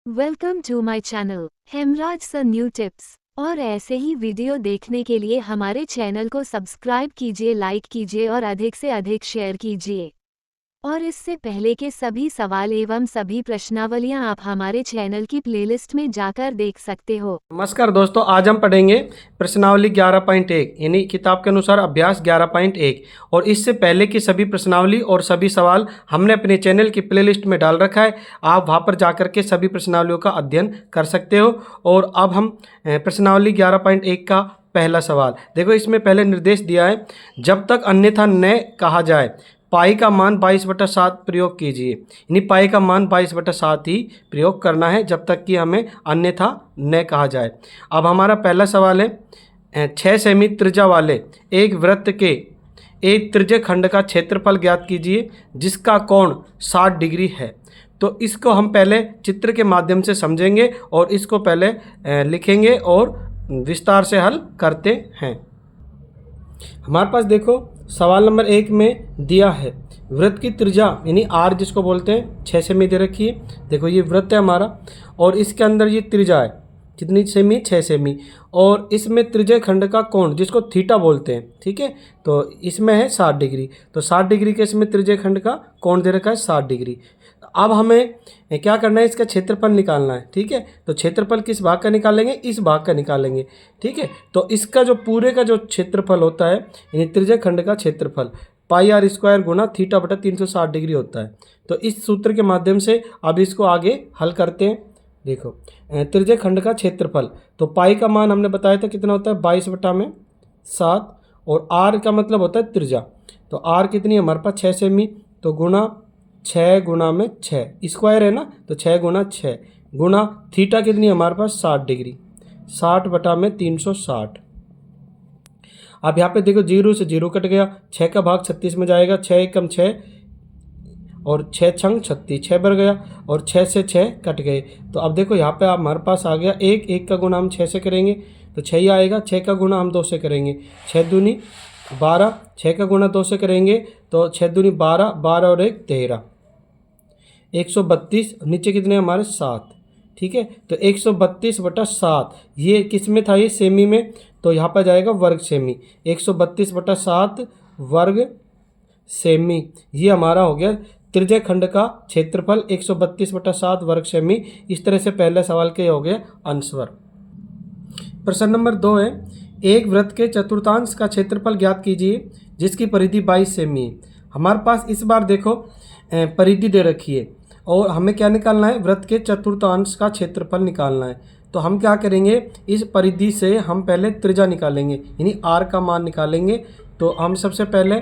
Welcome to my channel Hemraj sir new tips. और ऐसे ही video देखने के लिए हमारे चैनल को सब्सक्राइब कीजिए, लाइक कीजिए और अधिक से अधिक शेयर कीजिए। और इससे पहले के सभी सवाल एवं सभी प्रश्नावलियां आप हमारे चैनल की प्लेलिस्ट में जाकर देख सकते हो। नमस्कार दोस्तों, आज हम पढ़ेंगे प्रश्नावली 11.1 यानी किताब के अनुसार अभ्यास 11.1। और इससे पहले की सभी प्रश्नावली और सभी सवाल हमने अपने चैनल की प्लेलिस्ट में डाल रखा है। आप वहां पर जाकर के सभी प्रश्नावलियों का अध्ययन कर सकते हो। और अब हम प्रश्नावली 11.1 का पहला सवाल देखो। इसमें पहले निर्देश दिया है, जब तक अन्यथा न कहा जाए पाई का मान 22/7 प्रयोग कीजिए। यानी पाई का मान 22/7 ही प्रयोग करना है जब तक कि हमें अन्यथा न कहा जाए। अब हमारा पहला सवाल है, 6 सेमी त्रिज्या वाले एक वृत्त के एक त्रिज्य खंड का क्षेत्रफल ज्ञात कीजिए जिसका कोण 60 डिग्री है। तो इसको हम पहले चित्र के माध्यम से समझेंगे और इसको पहले लिखेंगे और विस्तार से हल करते हैं। हमारे पास देखो सवाल नंबर 1 में दिया है वृत्त की त्रिज्या यानी आर जिसको बोलते हैं 6 सेमी दे रखी है। देखो ये वृत्त है हमारा और इसके अंदर ये त्रिज्या है कितनी सेमी, 6 सेमी। और इसमें त्रिज्य खंड का कोण जिसको थीटा बोलते हैं, ठीक है। तो इसमें है 60 डिग्री। तो 60 डिग्री के इसमें त्रिज्य खंड का कोण दे रखा है 60 डिग्री। अब हमें क्या करना है, इसका क्षेत्रफल निकालना है, ठीक है। तो क्षेत्रफल किस भाग का निकालेंगे, इस भाग का निकालेंगे, ठीक है। तो इसका जो पूरे का जो क्षेत्रफल होता है यानी त्रिज्य खंड का क्षेत्रफल पाई आर स्क्वायर गुना थीटा बटा 360 डिग्री होता है। तो इस सूत्र के माध्यम से अब इसको आगे हल करते हैं। देखो त्रिज्य खंड का क्षेत्रफल, तो पाई का मान हमने बताया था कितना होता है 22/7 और आर का मतलब होता है त्रिज्या। तो आर कितनी है हमारे पास 6 सेमी, तो गुना 6 गुना में 6 स्क्वायर है ना, तो 6 गुना 6 गुना थीटा कितनी है हमारे पास 60 डिग्री, 60/360। अब यहाँ पे देखो 0 से 0 कट गया, 6 का भाग 36 में जाएगा, 6 एकम 6 और 6 छंग 36, 6 बढ़ गया और 6 से 6 कट गए। तो अब देखो यहाँ पे आप हमारे पास आ गया 1 का गुना हम 6 से करेंगे तो 6 ही आएगा। 6 का गुना हम 2 से करेंगे, 6 दूनी 12, 6 का गुना 2 से करेंगे तो 6 दूनी 12, 12 और 1 13, 132। नीचे कितने हमारे 7, ठीक है। तो 132/7 ये किस में था, ये सेमी में, तो यहाँ पर जाएगा वर्ग सेमी। 132/7 वर्ग सेमी ये हमारा हो गया त्रिज्य खंड का क्षेत्रफल 132/7 वर्ग सेमी। इस तरह से पहले सवाल के हो गया आंसर। प्रश्न नंबर 2 है, एक वृत्त के चतुर्थांश का क्षेत्रफल ज्ञात कीजिए जिसकी परिधि 22 सेमी है। हमारे पास इस बार देखो परिधि दे रखी है और हमें क्या निकालना है, वृत्त के चतुर्थांश का क्षेत्रफल निकालना है। तो हम क्या करेंगे, इस परिधि से हम पहले त्रिज्या निकालेंगे यानी आर का मान निकालेंगे। तो हम सबसे पहले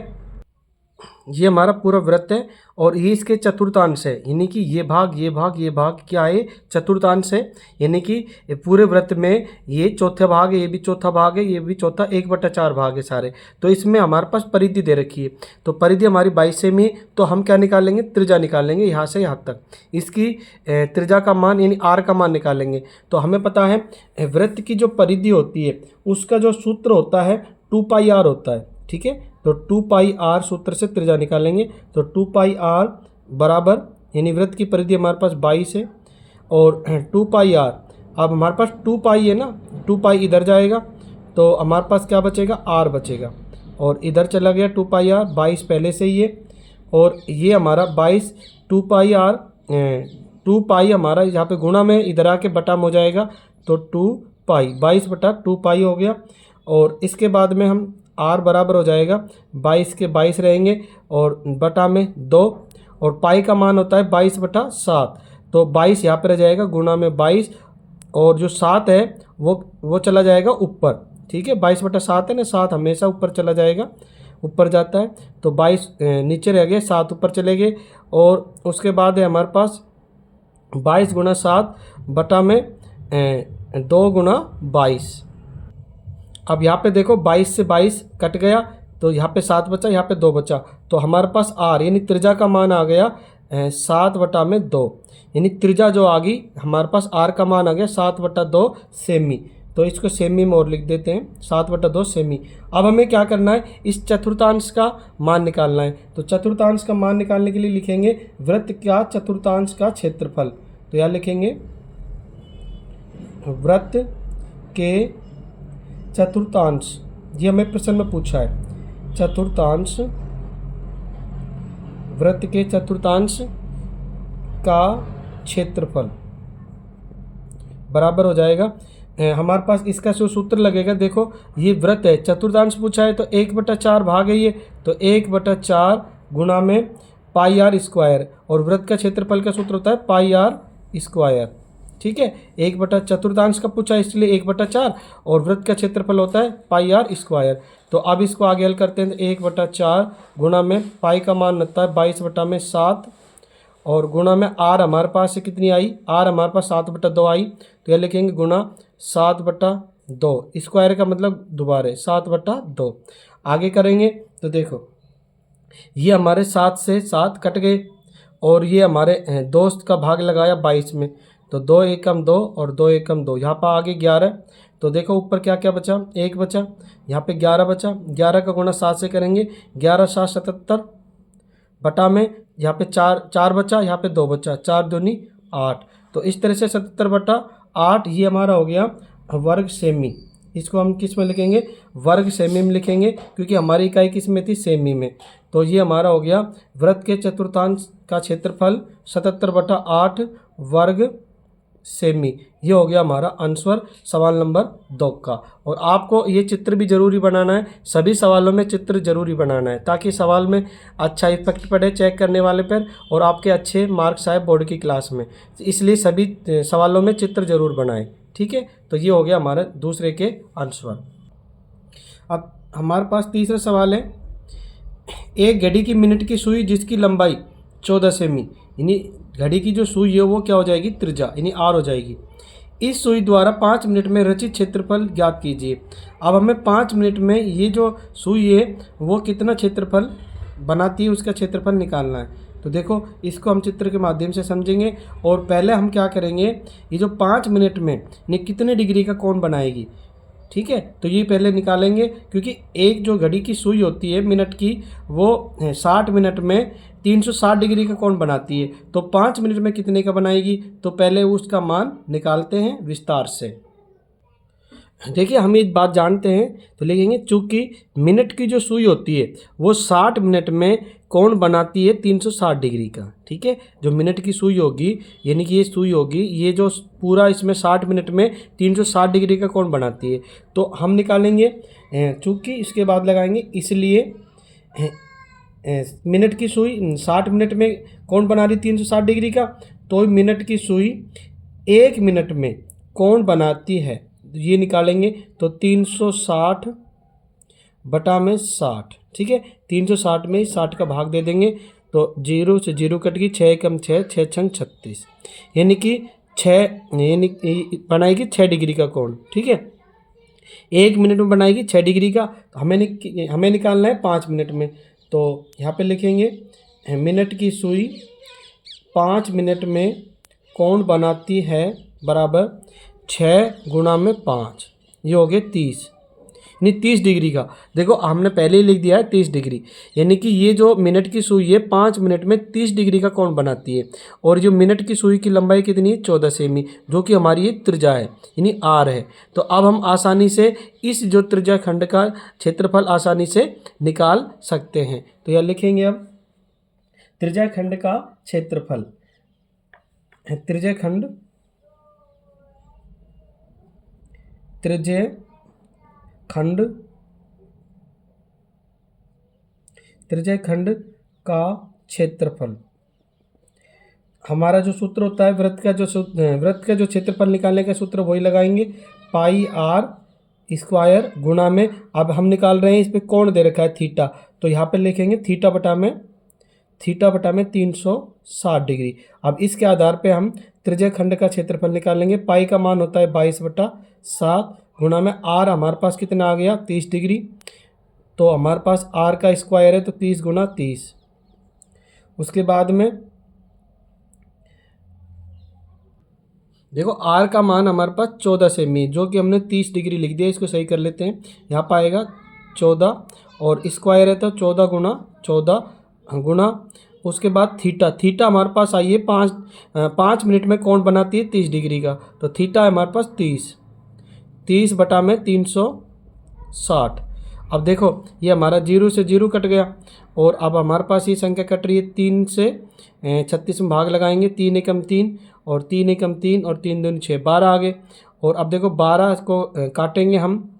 ये हमारा पूरा वृत्त है और ये इसके चतुर्थांश है यानी कि ये भाग ये भाग ये भाग क्या है, चतुर्थांश है। यानी कि पूरे वृत्त में ये चौथा भाग है, ये भी चौथा भाग है, ये भी चौथा, 1/4 भाग है सारे। तो इसमें हमारे पास परिधि दे रखी है। तो परिधि हमारी 22 सेमी, तो हम क्या निकालेंगे, त्रिज्या निकालेंगे यहाँ से यहाँ तक। इसकी त्रिज्या का मान यानी आर का मान निकालेंगे। तो हमें पता है वृत्त की जो परिधि होती है उसका जो सूत्र होता है 2πr होता है, ठीक है। तो 2πr सूत्र से त्रिज्या निकालेंगे। तो 2πr बराबर यानी वृत्त की परिधि हमारे पास 22 है और 2πr, अब हमारे पास 2π है ना, 2π इधर जाएगा तो हमारे पास क्या बचेगा, r बचेगा और इधर चला गया 2πr, 22 पहले से ही है और ये हमारा 22 2πr 2π हमारा यहाँ पे गुणा में इधर आके बटा में हो जाएगा। तो 2π 22/2π हो गया और इसके बाद में हम r बराबर हो जाएगा 22 के 22 रहेंगे और बटा में 2 और पाई का मान होता है 22/7। तो 22 यहाँ पर रह जाएगा गुणा में 22 और जो 7 है वो चला जाएगा ऊपर, ठीक है। 22/7 है ना, 7 हमेशा ऊपर चला जाएगा, ऊपर जाता है। तो 22 नीचे रह गए, 7 ऊपर चले गए और उसके बाद है हमारे पास 22 गुणा 7 बटा में 2 गुणा 22। अब यहाँ पे देखो 22 से 22 कट गया तो यहाँ पे 7 बचा, यहाँ पे 2 बचा। तो हमारे पास आर यानी त्रिज्या का मान आ गया 7/2 यानी त्रिज्या जो आ गई हमारे पास आर का मान आ गया 7/2 सेमी। तो इसको सेमी में और लिख देते हैं 7/2 सेमी। अब हमें क्या करना है, इस चतुर्थांश का मान निकालना है। तो चतुर्थांश का मान निकालने के लिए लिखेंगे वृत्त का चतुर्थांश का क्षेत्रफल। तो यहाँ लिखेंगे वृत्त के चतुर्थांश, ये हमें प्रश्न में पूछा है, चतुर्थांश, वृत्त के चतुर्थांश का क्षेत्रफल बराबर हो जाएगा, हमारे पास इसका जो सूत्र लगेगा, देखो ये वृत्त है, चतुर्थांश पूछा है तो 1/4 भाग है ये, तो 1/4 गुणा में पाई आर स्क्वायर, और वृत्त का क्षेत्रफल का सूत्र होता है पाई आर स्क्वायर। ठीक है, 1/चतुर्थांश का पूछा है इसलिए 1/4, और वृत्त का क्षेत्रफल होता है पाई आर स्क्वायर। तो अब इसको आगे हल करते हैं, तो 1/4 गुणा में पाई का मान होता है 22/7, और गुणा में आर हमारे पास से कितनी आई, आर हमारे पास 7/2 आई, तो यह लिखेंगे गुणा 7/2, स्क्वायर का मतलब दोबारा 7/2। आगे करेंगे तो देखो ये हमारे 7 से 7 कट गए, और ये हमारे दोस्त का भाग लगाया 22 में, तो 2 एकम 2 और 2 एकम 2, यहाँ पर आगे 11, तो देखो ऊपर क्या क्या बचा, 1 बचा, यहाँ पे 11 बचा, 11 का गुणा 7 से करेंगे, 11 7 77 बटा में यहाँ पे 4 बचा, यहाँ पे 2 बचा, 4 दूनी 8, तो इस तरह से 77/8 ये हमारा हो गया वर्ग सेमी। इसको हम किस में लिखेंगे, वर्ग सेमी में लिखेंगे, क्योंकि हमारी इकाई किस में थी, सेमी में। तो ये हमारा हो गया वृत्त के चतुर्थांश का क्षेत्रफल 77/8 वर्ग सेमी। ये हो गया हमारा आंसर सवाल नंबर 2 का। और आपको ये चित्र भी जरूरी बनाना है, सभी सवालों में चित्र जरूरी बनाना है, ताकि सवाल में अच्छा इफेक्ट पड़े चेक करने वाले पर, और आपके अच्छे मार्क्स आए बोर्ड की क्लास में, इसलिए सभी सवालों में चित्र जरूर बनाएं। ठीक है, तो ये हो गया हमारा दूसरे के आंसर। अब हमारे पास तीसरा सवाल है, एक घड़ी की मिनट की सुई जिसकी लंबाई 14 सेमी, यानी घड़ी की जो सुई है वो क्या हो जाएगी, त्रिज्या यानी आर हो जाएगी। इस सुई द्वारा 5 मिनट में रचित क्षेत्रफल ज्ञात कीजिए। अब हमें 5 मिनट में ये जो सुई है वो कितना क्षेत्रफल बनाती है, उसका क्षेत्रफल निकालना है। तो देखो इसको हम चित्र के माध्यम से समझेंगे, और पहले हम क्या करेंगे, ये जो 5 मिनट में ये कितने डिग्री का कोण बनाएगी। ठीक है, तो ये पहले निकालेंगे, क्योंकि एक जो घड़ी की सुई होती है मिनट की, वो 60 मिनट में 360 डिग्री का कोण बनाती है, तो 5 मिनट में कितने का बनाएगी, तो पहले उसका मान निकालते हैं विस्तार से। देखिए हम एक बात जानते हैं, तो लिखेंगे चूँकि मिनट की जो सुई होती है वो 60 मिनट में कोण बनाती है 360 डिग्री का। ठीक है, जो मिनट की सुई होगी, यानी कि ये सुई होगी, ये जो पूरा इसमें 60 मिनट में 360 डिग्री का कोण बनाती है, तो हम निकालेंगे चूँकि इसके बाद लगाएंगे, इसलिए मिनट की सुई 60 मिनट में कोण बना रही 360 डिग्री का, तो मिनट की सुई 1 मिनट में कोण बनाती है, ये निकालेंगे, तो 360 बटा में 60। ठीक है, 360 में 60 का भाग दे देंगे, तो 0 से 0 कट गई, 6 कम 6, 6 छंग 36, यानी कि 6 यानी बनाएगी 6 डिग्री का कोण। ठीक है, 1 मिनट में बनाएगी 6 डिग्री का, हमें निकालना है 5 मिनट में। तो यहाँ पे लिखेंगे मिनट की सुई 5 मिनट में कोण बनाती है बराबर 6 गुणा में 5, ये हो गए 30, यानी 30 डिग्री का। देखो हमने पहले ही लिख दिया है 30 डिग्री, यानी कि ये जो मिनट की सुई है 5 मिनट में 30 डिग्री का कोण बनाती है, और जो मिनट की सुई की लंबाई कितनी है, 14 सेमी, जो कि हमारी ये त्रिज्या है, यानी आर है। तो अब हम आसानी से इस जो त्रिज्या खंड का क्षेत्रफल आसानी से निकाल सकते हैं। तो यह लिखेंगे अब त्रिज्या खंड का क्षेत्रफल, त्रिज्या खंड का क्षेत्रफल, हमारा जो सूत्र होता है वृत्त का जो क्षेत्रफल निकालने का सूत्र वही लगाएंगे, पाई आर स्क्वायर गुणा में, अब हम निकाल रहे हैं इस पे कोण दे रखा है थीटा, तो यहाँ पे लिखेंगे थीटा बटा में 360 डिग्री। अब इसके आधार पे हम त्रिज्या खंड का क्षेत्रफल निकालेंगे, पाई का मान होता है 22/7 गुणा में आर हमारे पास कितना आ गया, 30 डिग्री, तो हमारे पास आर का स्क्वायर है, तो 30 गुणा 30। उसके बाद में देखो आर का मान हमारे पास 14 सेमी, जो कि हमने 30 डिग्री लिख दिया, इसको सही कर लेते हैं। यहाँ पर आएगा 14 और स्क्वायर है, तो 14 गुणा उसके बाद थीटा, थीटा हमारे पास आई है 5 मिनट में कौन बनाती है 30 डिग्री का, तो थीटा है हमारे पास 30 बटा में 360। अब देखो ये हमारा 0 से 0 कट गया, और अब हमारे पास ये संख्या कट रही है 3 से 36 में भाग लगाएंगे, 3 एकम 3 और 3 एकम 3 और 3 दूनी 6, 12 आ गए। और अब देखो 12 को काटेंगे हम,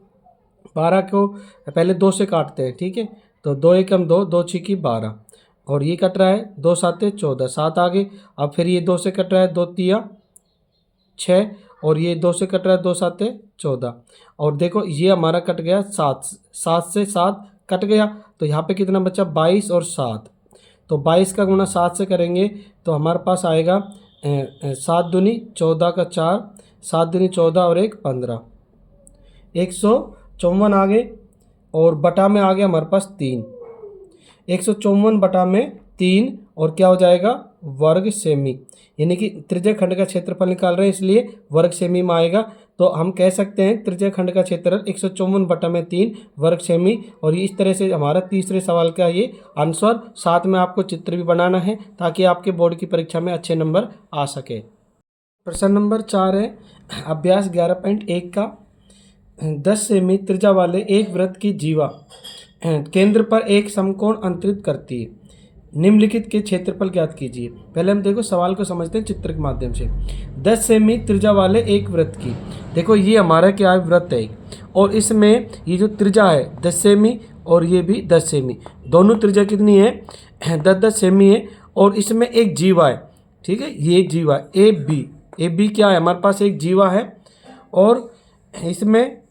12 को पहले 2 से काटते हैं, ठीक है। तो 2 एकम 2, 2 छिकी 12, और ये कट रहा है 2 साते 14, 7 आ गए। अब फिर ये 2 से कट रहा है 2 तिया 6, और ये 2 से कट रहा है 2 साते 14, और देखो ये हमारा कट गया 7, 7 से 7 कट गया, तो यहाँ पे कितना बचा 22 और 7, तो 22 का गुणा 7 से करेंगे तो हमारे पास आएगा 7 दूनी 14 का 4, 7 दूनी 14 और 1 15, 154 आ गए। और बटा में आ गया हमारे पास 3, 154 बटा में 3, और क्या हो जाएगा वर्ग सेमी, यानी कि त्रिज्य खंड का क्षेत्रफल निकाल रहे हैं इसलिए वर्ग सेमी में आएगा। तो हम कह सकते हैं त्रिज्य खंड का क्षेत्रफल 154 बटा में 3 वर्ग सेमी, और ये इस तरह से हमारा तीसरे सवाल का ये आंसर। साथ में आपको चित्र भी बनाना है ताकि आपके बोर्ड की परीक्षा में अच्छे नंबर आ सके। प्रश्न नंबर 4 है अभ्यास 11.1 का 10 सेमी त्रिज्या वाले एक वृत्त की जीवा केंद्र पर एक समकोण अंतरित करती है, निम्नलिखित के क्षेत्रफल ज्ञात कीजिए। पहले हम देखो सवाल को समझते हैं चित्र के माध्यम से। 10 सेमी त्रिज्या वाले एक वृत्त की, देखो ये हमारा क्या है वृत्त है, और इसमें ये जो त्रिज्या है 10 सेमी और ये भी 10 सेमी, दोनों त्रिज्या कितनी है 10-10 सेमी है, और इसमें एक जीवा है, ठीक है। ये जीवा ए बी क्या है हमारे पास एक जीवा है, और इसमें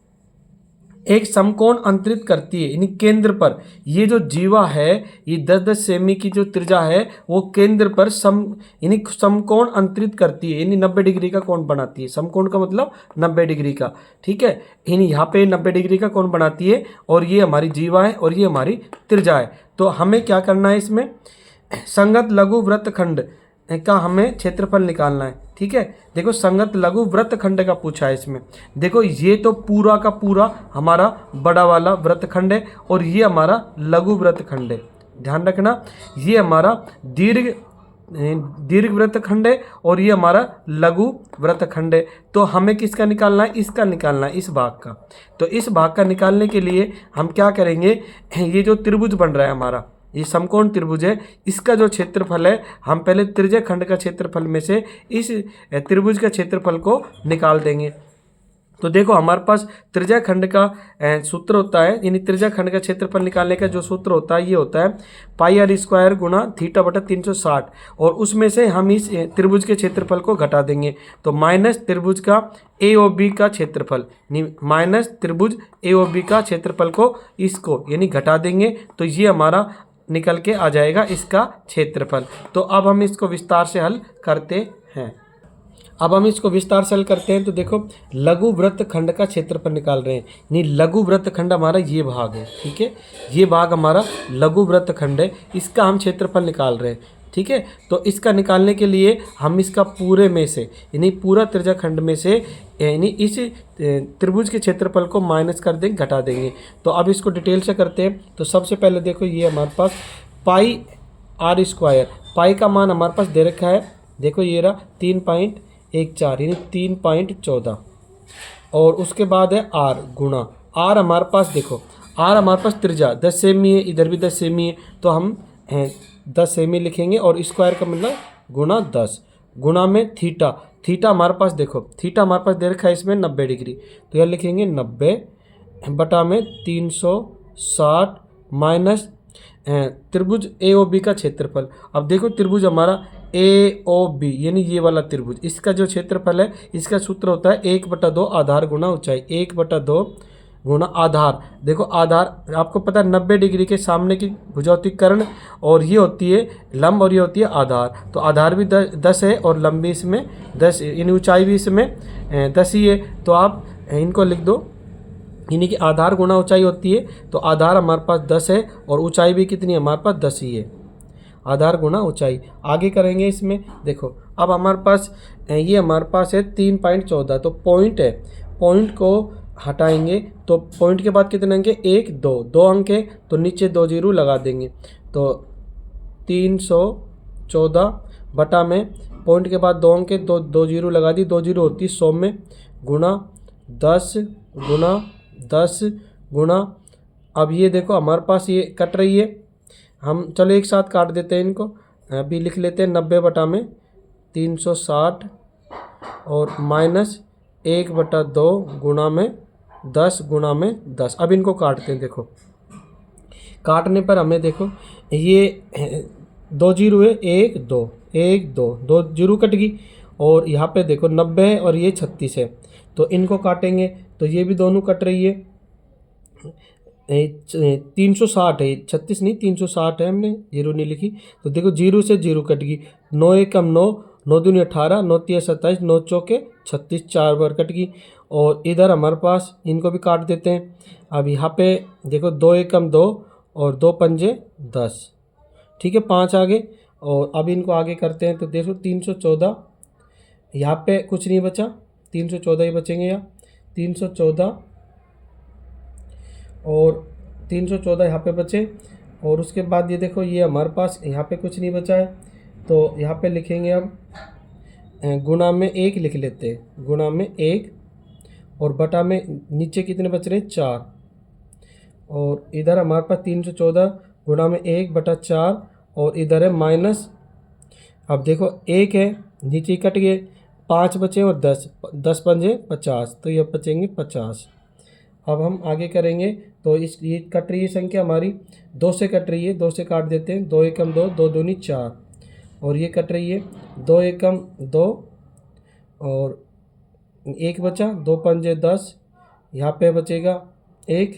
एक समकोण अंतरित करती है, यानी केंद्र पर ये जो जीवा है ये 10-10 सेमी की जो त्रिज्या है वो केंद्र पर यानी समकोण अंतरित करती है, यानी 90 डिग्री का कोण बनाती है। समकोण का मतलब 90 डिग्री का, ठीक है। यानी यहाँ पे 90 डिग्री का कोण बनाती है, और ये हमारी जीवा है और ये हमारी त्रिज्या है। तो हमें क्या करना है इसमें संगत लघु वृत्तखंड का हमें क्षेत्रफल निकालना है, ठीक है। देखो संगत लघु वृत्तखंड का पूछा है इसमें। देखो ये तो पूरा का पूरा हमारा बड़ा वाला वृत्तखंड है, और ये हमारा लघु वृत्तखंड है। ध्यान रखना ये हमारा दीर्घ वृत्तखंड है, और ये हमारा लघु वृत्तखंड है। तो हमें किसका निकालना है, इसका निकालना है, इस भाग का। तो इस भाग का निकालने के लिए हम क्या करेंगे, ये जो त्रिभुज बन रहा है हमारा, ये समकोण त्रिभुज है, इसका जो क्षेत्रफल है हम पहले त्रिज्य खंड का क्षेत्रफल में से इस त्रिभुज का क्षेत्रफल को निकाल देंगे। तो देखो हमारे पास त्रिज्या खंड का सूत्र होता है, यानी त्रिज्या खंड का क्षेत्रफल निकालने का जो सूत्र होता है ये होता है पाई आर स्क्वायर गुणा थीटा बटा 360, और उसमें से हम इस त्रिभुज के क्षेत्रफल को घटा देंगे। तो माइनस त्रिभुज का ए ओ बी का क्षेत्रफल, माइनस त्रिभुज ए ओ बी का क्षेत्रफल को इसको यानी घटा देंगे, तो ये हमारा निकल के आ जाएगा इसका क्षेत्रफल। तो अब हम इसको विस्तार से हल करते हैं। तो देखो लघु वृत्तखंड का क्षेत्रफल निकाल रहे हैं, नहीं लघु वृत्तखंड हमारा ये भाग है, ठीक है। ये भाग हमारा लघु वृत्तखंड है, इसका हम क्षेत्रफल निकाल रहे हैं, ठीक है। तो इसका निकालने के लिए हम इसका पूरे में से यानी पूरा त्रिज्या खंड में से यानी इस त्रिभुज के क्षेत्रफल को माइनस कर देंगे, घटा देंगे। तो अब इसको डिटेल से करते हैं। तो सबसे पहले देखो ये हमारे पास पाई आर स्क्वायर, पाई का मान हमारे पास दे रखा है, देखो ये रहा 3.14 यानी 3.14, और उसके बाद है आर गुणा आर हमारे पास, देखो आर हमारे पास त्रिज्या 10 सेमी है, इधर भी 10 सेमी है, तो हम 10 सेमी लिखेंगे, और स्क्वायर का मतलब गुणा 10 गुणा में थीटा हमारे पास, देखो थीटा हमारे पास दे रखा है इसमें 90 डिग्री, तो यह लिखेंगे 90 बटा में 360 माइनस त्रिभुज ए ओ बी का क्षेत्रफल। अब देखो त्रिभुज हमारा ए ओ बी यानी ये वाला त्रिभुज, इसका जो क्षेत्रफल है इसका सूत्र होता है 1/2 आधार गुणा ऊंचाई, 1/2 गुणा आधार। देखो आधार आपको पता है 90 डिग्री के सामने की भुजा होती है कर्ण, और ये होती है लंब, और ये होती है आधार। तो आधार भी 10 है और लंबी इसमें 10, यानी ऊंचाई भी इसमें 10 ही है। तो आप इनको लिख दो, यानी कि आधार गुणा ऊंचाई होती है, तो आधार हमारे पास 10 है और ऊंचाई भी कितनी है हमारे पास 10 ही है, आधार गुणा ऊंचाई। आगे करेंगे इसमें, देखो अब हमारे पास ये हमारे पास है 3.14, तो पॉइंट है, पॉइंट को हटाएंगे तो पॉइंट के बाद कितने अंक है 1 2 अंक है, तो नीचे 2 जीरो लगा देंगे। तो 314 बटा में पॉइंट के बाद 2 अंक के 2 जीरो लगा दी, 2 जीरो होती 100 में गुणा 10 गुणा 10 गुणा। अब ये देखो हमारे पास ये कट रही है, हम चलो एक साथ काट देते हैं इनको। अभी लिख लेते हैं 90 बटा में 360 और माइनस 1/2 गुणा में 10 गुणा में 10। अब इनको काटते हैं। देखो काटने पर हमें देखो ये 2 जीरो है, 1 2 1 2 2 जीरो कट गई और यहाँ पे देखो 90 है और ये 36 है, तो इनको काटेंगे तो ये भी दोनों कट रही है। 360 है, 36 नहीं 360 है, हमने जीरो नहीं लिखी। तो देखो जीरो से जीरो कट गई, 9 एकम 9, 9 दूनी 18, 9 तिया 27, 9 चौके 36, 4 बार कट गई। और इधर हमारे पास इनको भी काट देते हैं। अब यहाँ पे देखो 2 एकम 2 और 2 पंजे 10, ठीक है 5 आगे। और अब इनको आगे करते हैं तो देखो 314, यहाँ पे कुछ नहीं बचा, 314 ही बचेंगे यहाँ, 314 और 314 यहाँ पे बचे। और उसके बाद ये देखो ये हमारे पास यहाँ पे कुछ नहीं बचा है, तो यहाँ पे लिखेंगे अब गुणा में 1 लिख लेते हैं, गुणा में 1 और बटा में नीचे कितने बच रहे हैं 4। और इधर हमारे पास 314 गुणा में 1/4 और इधर है माइनस। अब देखो 1 है नीचे कट गए, 5 बचे और 10, 10 पंजे 50, तो ये बचेंगे 50। अब हम आगे करेंगे तो ये कट रही है संख्या हमारी 2 से कट रही है, 2 से काट देते हैं, 2 एकम 2, 2 दूनी 4 और ये कट रही है 2 एकम 2 और 1 बचा, 2 पंजे 10, यहाँ पे बचेगा 1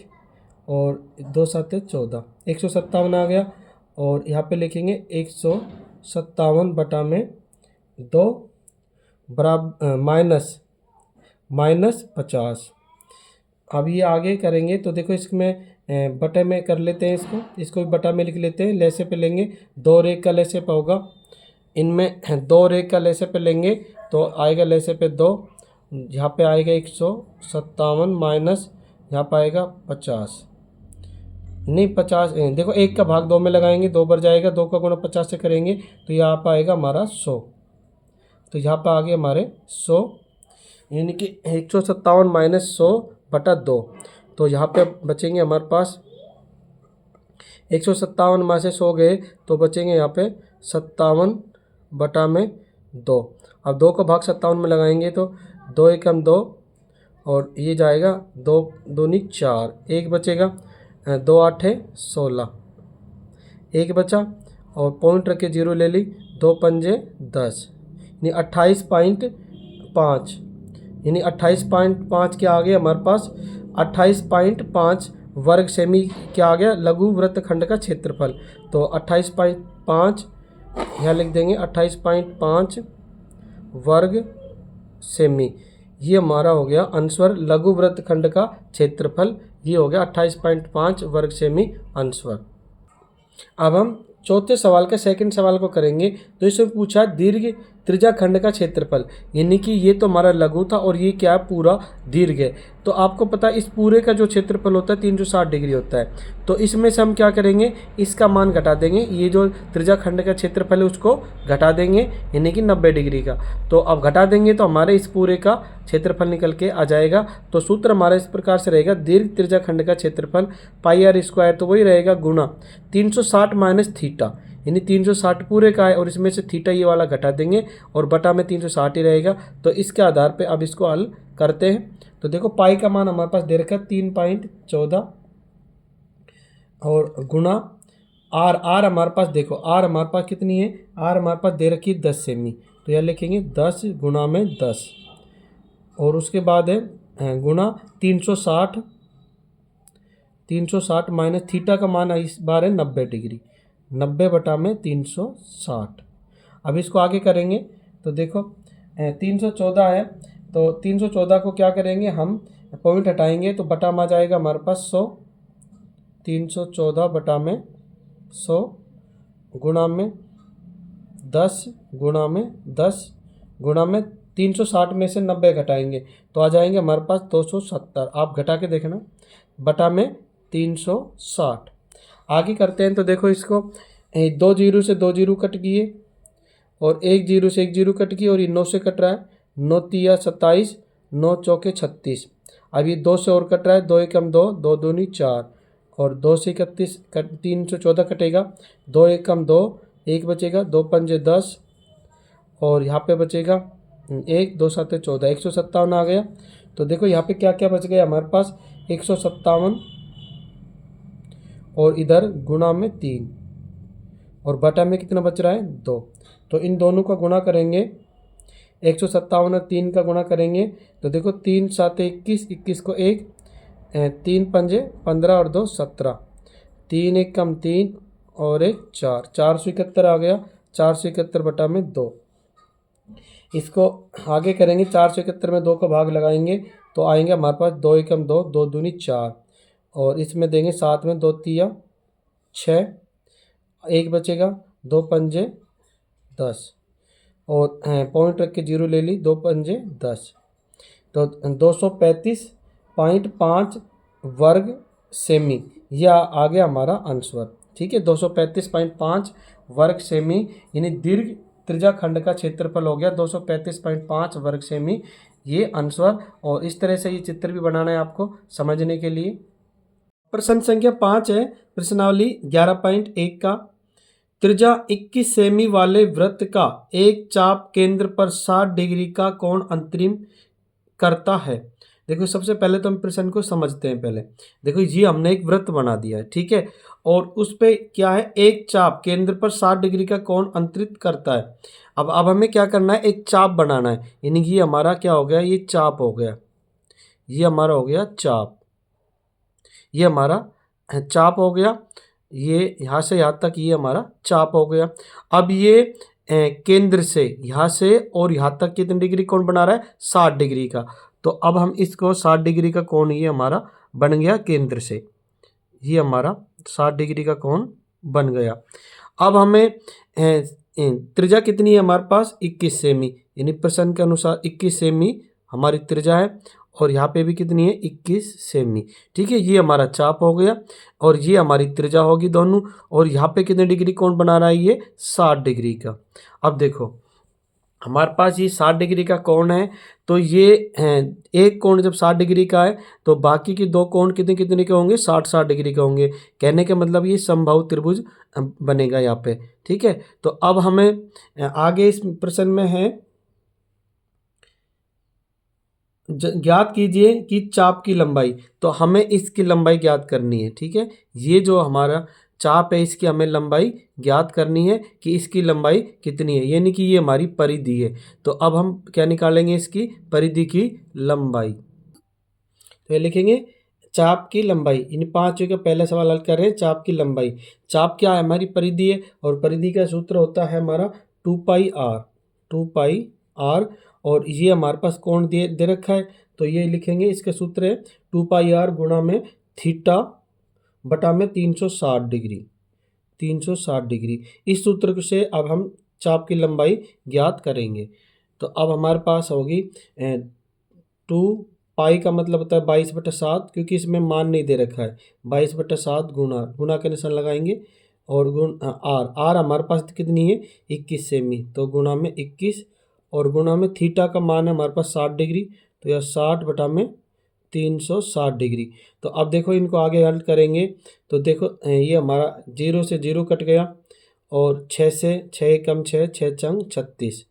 और 2 7 14, 157 आ गया। और यहाँ पे लिखेंगे 157 बटा में 2 बराबर माइनस 50। अब ये आगे करेंगे तो देखो इसमें बटे में कर लेते हैं, इसको भी बटा में लिख लेते हैं। लैसे पे लेंगे 2 रेख का लैसे पे होगा, इनमें 2 रेख का लैसे पे लेंगे तो आएगा लैसे पे 2, यहाँ पे आएगा 157 माइनस यहाँ पे आएगा 50, नहीं 50 देखो 1 का भाग 2 में लगाएंगे, 2 बार जाएगा, 2 का गुणा 50 से करेंगे तो यहाँ पर आएगा हमारा 100। तो यहाँ पर आ गए हमारे 100, यानी कि 157 माइनस 100 बटा 2। तो यहाँ पे बचेंगे हमारे पास 157 में से 100 गए तो बचेंगे यहाँ पे 57 बटा में 2। अब 2 का भाग 57 में लगाएंगे तो 2 एकम 2 और ये जाएगा 2 दूनी 4, 1 बचेगा, 2 8 है 16, 1 बचा और पॉइंट रख के 0 ले ली, 2 पंजे 10, यानी 28.5, यानी 28.5 क्या आ गया हमारे पास, 28.5 वर्ग सेमी क्या आ गया, लघु वृत्तखंड का क्षेत्रफल। तो 28.5 यहाँ लिख देंगे, 28.5 वर्ग सेमी, ये हमारा हो गया अंशवर लघु वृत्तखंड का क्षेत्रफल, ये हो गया 28.5 वर्ग सेमी अंशवर। अब हम चौथे सवाल का सेकंड सवाल को करेंगे। तो इसमें पूछा दीर्घ त्रिज्याखंड का क्षेत्रफल, यानी कि ये तो हमारा लघु था और ये क्या पूरा दीर्घ है। तो आपको पता है इस पूरे का जो क्षेत्रफल होता है 360 डिग्री होता है। तो इसमें से हम क्या करेंगे, इसका मान घटा देंगे, ये जो त्रिज्याखंड का क्षेत्रफल है उसको घटा देंगे, यानी कि 90 डिग्री का। तो अब घटा देंगे तो हमारे इस पूरे का क्षेत्रफल निकल के आ जाएगा। तो सूत्र हमारा इस प्रकार से रहेगा, दीर्घ त्रिज्याखंड का क्षेत्रफल πr², तो वही रहेगा गुणा 360 माइनस थीटा, यानी 360 पूरे का है और इसमें से थीटा ये वाला घटा देंगे और बटा में 360 ही रहेगा। तो इसके आधार पे अब इसको हल करते हैं। तो देखो पाई का मान हमारे पास दे रखा है 3.14 और गुणा आर हमारे पास देखो, आर हमारे पास कितनी है, आर हमारे पास दे रखी है 10 सेमी, तो यह लिखेंगे 10 गुणा में 10 और उसके बाद है गुणा 360 माइनस थीटा का मान इस बार है 90 डिग्री, 90 बटा में 360। अब इसको आगे करेंगे तो देखो 314 है, तो 314 को क्या करेंगे हम, पॉइंट हटाएंगे तो बटा में आ जाएगा हमारे पास 100, 314 बटा में 100 गुणा में 10 गुणा में 10 गुणा में 360 में से 90 घटाएंगे तो आ जाएंगे हमारे पास 270। आप घटा के देखना, बटा में 360। आगे करते हैं तो देखो इसको दो जीरो से दो जीरो कट गए और एक जीरो से एक जीरो कट गई और ये 9 से कट रहा है। 9 तिया 27, 9 चौके 36। अब ये 2 से और कट रहा है। 2 एकम 2, 2 दूनी 4 और 2 से 31 कट 314 कटेगा। 2 एकम 2, 1 बचेगा। 2 पंजे 10 और यहाँ पे बचेगा 1, 2 साते 14, 157 आ गया। तो देखो यहाँ पे क्या क्या बच गया हमारे पास, 157 और इधर गुणा में 3 और बटा में कितना बच रहा है 2। तो इन दोनों का गुणा करेंगे, 157 और 3 का गुणा करेंगे तो देखो 3 साते 21, 21 को 1, 3 पंजे 15 और 2 17, 3 एक कम 3 और 1 4, 471 आ गया। 471 बटा में 2। इसको आगे करेंगे, 471 में 2 का भाग लगाएंगे तो आएंगे हमारे पास 2 एकम 2, 2 दूनी 4 और इसमें देंगे 7 में 2 तिया 6, 1 बचेगा। 2 पंजे 10 और पॉइंट रख के जीरो ले ली, 2 पंजे 10। तो 235.5 वर्ग सेमी, यह आ गया हमारा आंसर। ठीक है, 235.5 वर्ग सेमी यानी दीर्घ त्रिज्याखंड का क्षेत्रफल हो गया 235.5 वर्ग सेमी, ये आंसर। और इस तरह से ये चित्र भी बनाना है आपको समझने के लिए। प्रश्न संख्या 5 है, प्रश्नावली 11.1 का। त्रिज्या 21 सेमी वाले वृत्त का एक चाप केंद्र पर 60 डिग्री का कोण अंतरिम करता है। देखो सबसे पहले तो हम प्रश्न को समझते हैं। पहले देखो ये हमने एक वृत्त बना दिया है, ठीक है, और उस पे क्या है, एक चाप केंद्र पर 60 डिग्री का कोण अंतरित करता है। अब हमें क्या करना है, एक चाप बनाना है, यानी कि ये हमारा क्या हो गया, ये चाप हो गया, ये हमारा हो गया चाप, ये हमारा चाप हो गया, ये यहाँ से यहाँ तक ये हमारा चाप हो गया। अब ये केंद्र से यहाँ से और यहाँ तक कितने डिग्री कोण बना रहा है, 60 डिग्री का। तो अब हम इसको 60 डिग्री का कोण ये हमारा बन गया केंद्र से, ये हमारा 60 डिग्री का कोण बन गया। अब हमें त्रिज्या कितनी है हमारे पास, 21 सेमी, यानी प्रश्न के अनुसार 21 सेमी हमारी त्रिज्या है और यहाँ पे भी कितनी है, 21 सेमी। ठीक है, ये हमारा चाप हो गया और ये हमारी त्रिज्या होगी दोनों। और यहाँ पे कितने डिग्री कोण बना रहा है, ये 60 डिग्री का। अब देखो हमारे पास ये 60 डिग्री का कोण है, तो ये एक कोण जब 60 डिग्री का है तो बाकी के दो कोण कितने कितने के होंगे, 60-60 डिग्री के होंगे। कहने का मतलब ये समबाहु त्रिभुज बनेगा यहाँ पे। ठीक है, तो अब हमें आगे इस प्रश्न में है, ज्ञात कीजिए कि चाप की लंबाई। तो हमें इसकी लंबाई ज्ञात करनी है। ठीक है, ये जो हमारा चाप है इसकी हमें लंबाई ज्ञात करनी है कि इसकी लंबाई कितनी है, यानी कि ये हमारी परिधि है। तो अब हम क्या निकालेंगे, इसकी परिधि की लंबाई। तो ये लिखेंगे चाप की लंबाई, इन पांचों का पहला सवाल हल कर रहे हैं। चाप की लंबाई, चाप क्या है, हमारी परिधि है और परिधि का सूत्र होता है हमारा 2πr, 2πr। और ये हमारे पास कोण दे रखा है, तो ये लिखेंगे, इसका सूत्र है 2πr गुणा में थीटा बटा में 360 डिग्री, 360 डिग्री। इस सूत्र से अब हम चाप की लंबाई ज्ञात करेंगे। तो अब हमारे पास होगी 2π का मतलब होता है 22/7, क्योंकि इसमें मान नहीं दे रखा है। 22/7 गुणा का निशान लगाएंगे और आर हमारे पास कितनी है, 21 सेमी, तो गुणा में 21 और गुणा में थीटा का मान है हमारे पास 60 डिग्री, तो यह 60 बटा में 360 डिग्री। तो अब देखो इनको आगे हल करेंगे तो देखो ये हमारा 0 से 0 कट गया और 6 से 6 कम 6, 6 चंग 36,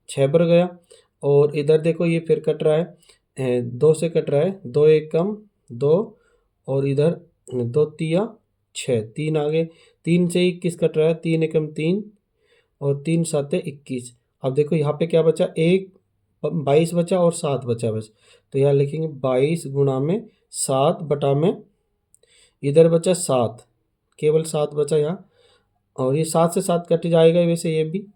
6 पर गया। और इधर देखो ये फिर कट रहा है, 2 से कट रहा है, 2 एक कम 2 और इधर 2 तिया 6, 3 आगे, 3 से 21 कट रहा है, 3 एकम 3 और 3 साते 21। अब देखो यहाँ पे क्या बचा, 22 बचा और 7 बचा बस। तो यहाँ लिखेंगे 22 गुणा में 7 बटा में, इधर बचा 7, केवल 7 बचा यहाँ, और ये 7 से 7 कट जाएगा वैसे, ये भी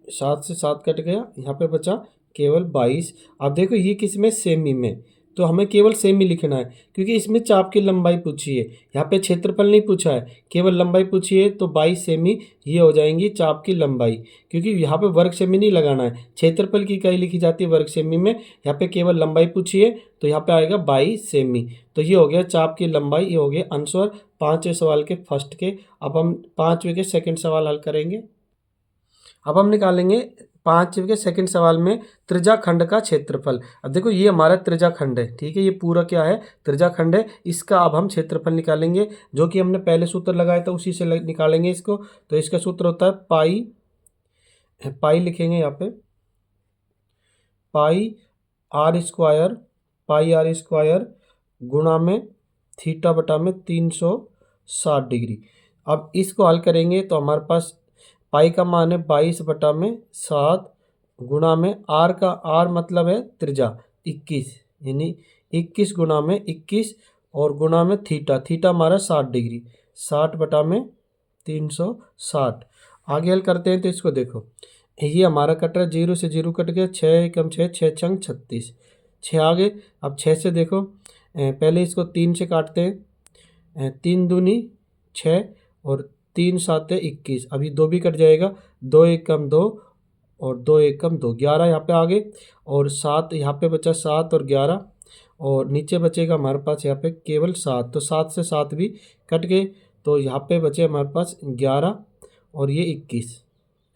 7 से 7 कट गया, यहाँ पे बचा केवल 22। अब देखो ये किस में, सेमी में, तो हमें केवल सेमी लिखना है, क्योंकि इसमें चाप की लंबाई पूछी है, यहाँ पे क्षेत्रफल नहीं पूछा है, केवल लंबाई पूछी है। तो 22 सेमी ये हो जाएंगी चाप की लंबाई, क्योंकि यहाँ पे वर्ग सेमी नहीं लगाना है, क्षेत्रफल की इकाई लिखी जाती है वर्ग सेमी में, यहाँ पे केवल लंबाई पूछी है, तो यहाँ पे आएगा 22 सेमी। तो ये हो गया चाप की लंबाई, ये हो गया आंसर 5वें सवाल के फर्स्ट के। अब हम 5वें के सेकंड सवाल हल करेंगे। अब हम निकालेंगे 5वें के सेकंड सवाल में त्रिज्याखंड का क्षेत्रफल। अब देखो ये हमारा त्रिज्याखंड है, ठीक है, ये पूरा क्या है, त्रिज्याखंड है। इसका अब हम क्षेत्रफल निकालेंगे, जो कि हमने पहले सूत्र लगाया था उसी से निकालेंगे इसको। तो इसका सूत्र होता है पाई लिखेंगे यहाँ पे, पाई आर स्क्वायर गुणा में थीटा बटा में 360 डिग्री। अब इसको हल करेंगे तो हमारे पास पाई का मान है 22/7 गुणा में आर मतलब है त्रिज्या 21, यानी 21 गुणा में 21 और गुणा में थीटा हमारा 60 डिग्री, 60/360। आगे हल करते हैं तो इसको देखो, ये हमारा कट रहा है, 0 से 0 कट गया, 6 एकम 6, 6 छंग 36, 6 आगे। अब 6 से देखो, पहले इसको 3 से काटते हैं, 3 दूनी 6 और 3 7 21, अभी 2 भी कट जाएगा, 2 एकम 2 और 2 एकम 2, 11 यहाँ पे आगे, और 7 यहाँ पे बचा, 7 और 11, और नीचे बचेगा हमारे पास यहाँ पे केवल 7, तो 7 से 7 भी कट गए, तो यहाँ पे बचे हमारे पास 11 और ये 21,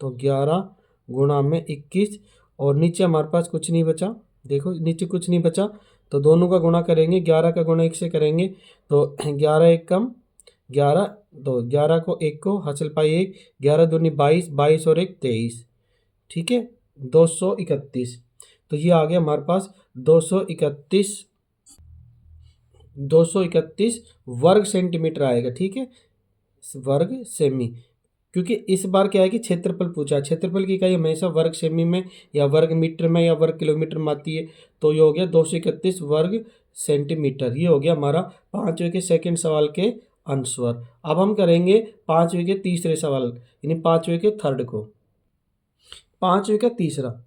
तो 11 गुणा में 21, और नीचे हमारे पास कुछ नहीं बचा, देखो नीचे कुछ नहीं बचा, तो दोनों का गुणा करेंगे, 11 का गुणा 1 से करेंगे, तो 11 एकम 11, तो 11 को 1 को हासिल पाई 1, 11 दूनी 22, 22 और 1 23, ठीक है, 231। तो ये आ गया हमारे पास 231 वर्ग सेंटीमीटर आएगा, ठीक है, वर्ग सेमी। क्योंकि इस बार क्या है कि क्षेत्रफल पूछा है, क्षेत्रफल की इकाई हमेशा वर्ग सेमी में या वर्ग मीटर में या वर्ग किलोमीटर में आती है। तो ये हो गया 231 वर्ग सेंटीमीटर। ये हो गया हमारा 5वें के सेकंड सवाल के आंसर। अब हम करेंगे 5वें के तीसरे सवाल, यानी 5वें के थर्ड को। 5वें का तीसरा,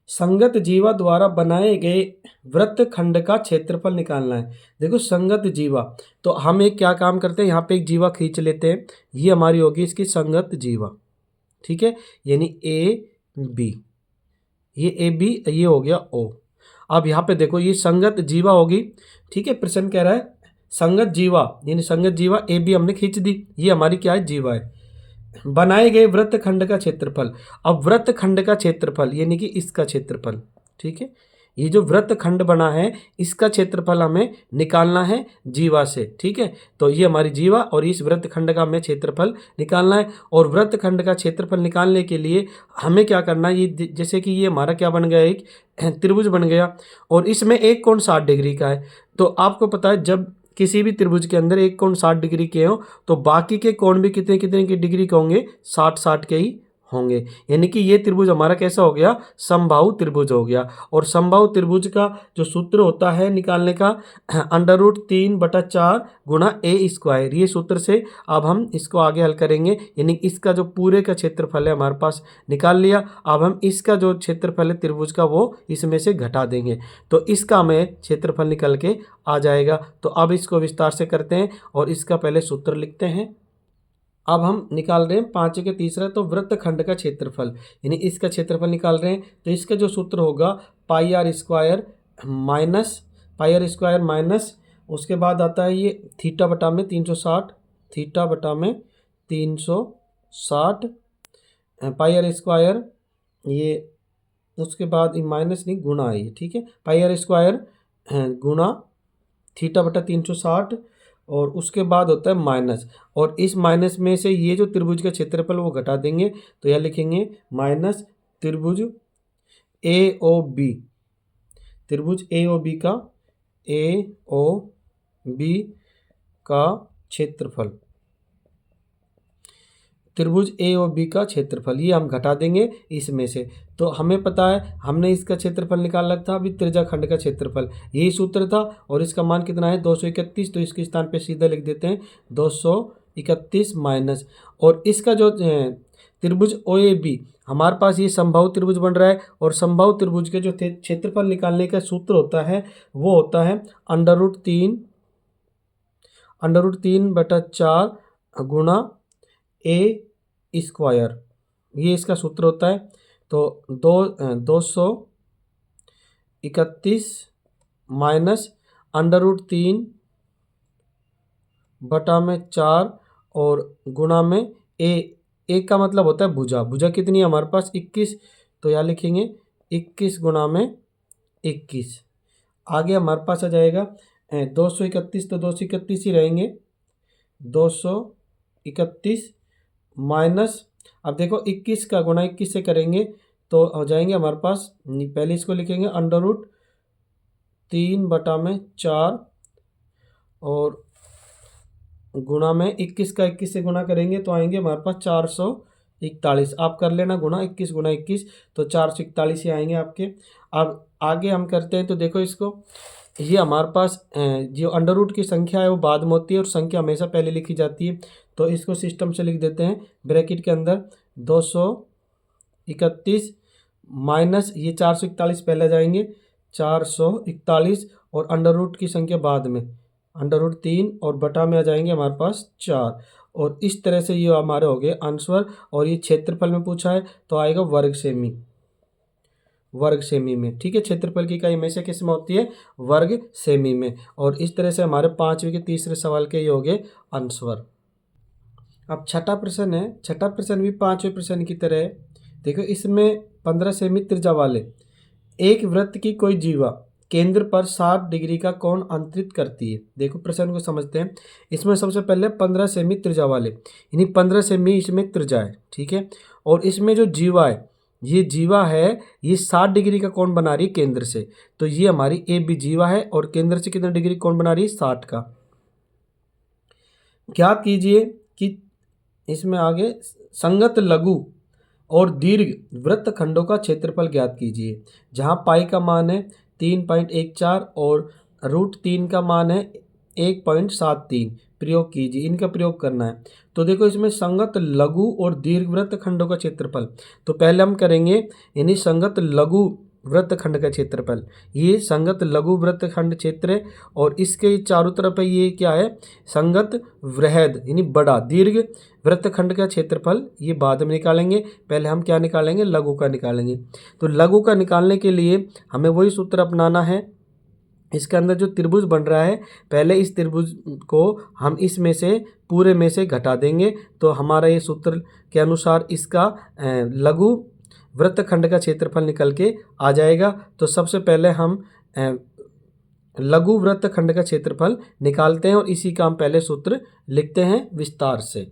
संगत जीवा द्वारा बनाए गए वृत्तखंड का क्षेत्रफल निकालना है। देखो संगत जीवा, तो हम एक क्या काम करते हैं, यहाँ पे एक जीवा खींच लेते हैं, ये हमारी होगी इसकी संगत जीवा, ठीक है, यानी ए बी, ये ए बी, ये हो गया ओ। अब यहाँ पे देखो ये संगत जीवा होगी, ठीक है, प्रश्न कह रहा है संगत जीवा, यानी संगत जीवा ए बी हमने खींच दी, ये हमारी क्या है, जीवा है। बनाए गए वृत्तखंड का क्षेत्रफल, अब वृत्तखंड का क्षेत्रफल यानी कि इसका क्षेत्रफल, ठीक है, ये जो वृत्तखंड बना है इसका क्षेत्रफल हमें निकालना है जीवा से, ठीक है। तो ये हमारी जीवा और इस वृत्तखंड का हमें क्षेत्रफल निकालना है। और वृत्तखंड का क्षेत्रफल निकालने के लिए हमें क्या करना है, ये जैसे कि ये हमारा क्या बन गया, एक त्रिभुज बन गया, और इसमें एक कोण 60 डिग्री का है। तो आपको पता है जब किसी भी त्रिभुज के अंदर एक कोण 60 डिग्री के हो तो बाकी के कोण भी कितने कितने की डिग्री के होंगे, 60 के ही होंगे। यानी कि ये त्रिभुज हमारा कैसा हो गया, समबाहु त्रिभुज हो गया। और समबाहु त्रिभुज का जो सूत्र होता है निकालने का, √3/4 गुणा ए स्क्वायर, ये सूत्र से अब हम इसको आगे हल करेंगे। यानी इसका जो पूरे का क्षेत्रफल है हमारे पास निकाल लिया, अब हम इसका जो क्षेत्रफल है त्रिभुज का वो इसमें से घटा देंगे, तो इसका हमें क्षेत्रफल निकल के आ जाएगा। तो अब इसको विस्तार से करते हैं और इसका पहले सूत्र लिखते हैं। अब हम निकाल रहे हैं 5वें के तीसरा, तो वृत्तखंड का क्षेत्रफल, यानी इसका क्षेत्रफल निकाल रहे हैं। तो इसका जो सूत्र होगा पाई आर स्क्वायर माइनस उसके बाद आता है ये थीटा बटा में 360, थीटा बटा में 360 पाई आर स्क्वायर, ये उसके बाद माइनस नहीं गुणा है ये, ठीक है, पाई आर स्क्वायर गुणा थीटा बटा 360, और उसके बाद होता है माइनस, और इस माइनस में से ये जो त्रिभुज का क्षेत्रफल वो घटा देंगे, तो यह लिखेंगे माइनस त्रिभुज ए ओ बी, त्रिभुज ए ओ बी का क्षेत्रफल, त्रिभुज ए और बी का क्षेत्रफल ये हम घटा देंगे इसमें से। तो हमें पता है हमने इसका क्षेत्रफल निकाला था, अभी त्रिज्याखंड का क्षेत्रफल यही सूत्र था, और इसका मान कितना है 231, तो इसके स्थान पे सीधा लिख देते हैं 231 माइनस, और इसका जो त्रिभुज ओ ए बी, हमारे पास ये समबाहु त्रिभुज बन रहा है और समबाहु त्रिभुज के जो क्षेत्रफल निकालने का सूत्र होता है वो होता है √3/4 गुणा ए स्क्वायर, ये इसका सूत्र होता है। तो 231 माइनस √3/4 और गुणा में ए का मतलब होता है भुजा। भुजा कितनी है हमारे पास 21, तो यहाँ लिखेंगे 21 गुणा में 21। आगे हमारे पास आ जाएगा 231, तो 231 ही रहेंगे। 231 माइनस, अब देखो 21 का गुणा 21 से करेंगे तो हो जाएंगे हमारे पास, पहले इसको लिखेंगे √3/4 और गुणा में 21 का 21 से गुणा करेंगे तो आएंगे हमारे पास 441। आप कर लेना गुणा 21 गुणा 21, तो 441 ही आएंगे आपके। अब आगे हम करते हैं, तो देखो इसको, ये हमारे पास जो अंडर रूट की संख्या है वो बाद में होती है और संख्या हमेशा पहले लिखी जाती है। तो इसको सिस्टम से लिख देते हैं ब्रैकेट के अंदर 231 माइनस ये 441 पहले जाएंगे 441 और अंडर रूट की संख्या बाद में √3 और बटा में आ जाएंगे हमारे पास 4, और इस तरह से ये हमारे हो गए आंसर। और ये क्षेत्रफल में पूछा है तो आएगा वर्ग सेमी में, ठीक है। क्षेत्रफल की इकाई हमेशा किस में होती है, वर्ग सेमी में। और इस तरह से हमारे 5वीं के तीसरे सवाल के ये हो गए आंसर। अब छठा प्रश्न है, छठा प्रश्न भी 5वें प्रश्न की तरह है। देखो इसमें 15 सेमी त्रिज्या वाले एक वृत्त की कोई जीवा केंद्र पर 60 डिग्री का कोण अंतरित करती है। देखो प्रश्न को समझते हैं। इसमें सबसे पहले 15 सेमी त्रिज्या वाले, यानी 15 सेमी इसमें त्रिज्या है, ठीक है। और इसमें जो जीवा है, ये जीवा है, ये 60 डिग्री का कोण बना रही है केंद्र से। तो ये हमारी ए बी जीवा है और केंद्र से कितने डिग्री कोण बना रही है, 60 का। ज्ञात कीजिए कि इसमें आगे संगत लघु और दीर्घ वृत्तखंडों का क्षेत्रफल ज्ञात कीजिए। जहाँ पाई का मान है 3.14 और √3 का मान है 1.73। प्रयोग कीजिए, इनका प्रयोग करना है। तो देखो इसमें संगत लघु और दीर्घ वृत्तखंडों का क्षेत्रफल, तो पहले हम करेंगे यानी संगत लघु वृत्तखंड का क्षेत्रफल। ये संगत लघु वृत्तखंड क्षेत्र है और इसके चारों तरफ है ये क्या है, संगत वृहद यानी बड़ा दीर्घ वृत्तखंड का क्षेत्रफल। ये बाद में निकालेंगे, पहले हम क्या निकालेंगे, लघु का निकालेंगे। तो लघु का निकालने के लिए हमें वही सूत्र अपनाना है। इसके अंदर जो त्रिभुज बन रहा है, पहले इस त्रिभुज को हम इसमें से पूरे में से घटा देंगे, तो हमारा ये सूत्र के अनुसार इसका लघु वृत्तखंड का क्षेत्रफल निकल के आ जाएगा। तो सबसे पहले हम लघु वृत्तखंड का क्षेत्रफल निकालते हैं और इसी का हम पहले सूत्र लिखते हैं विस्तार से।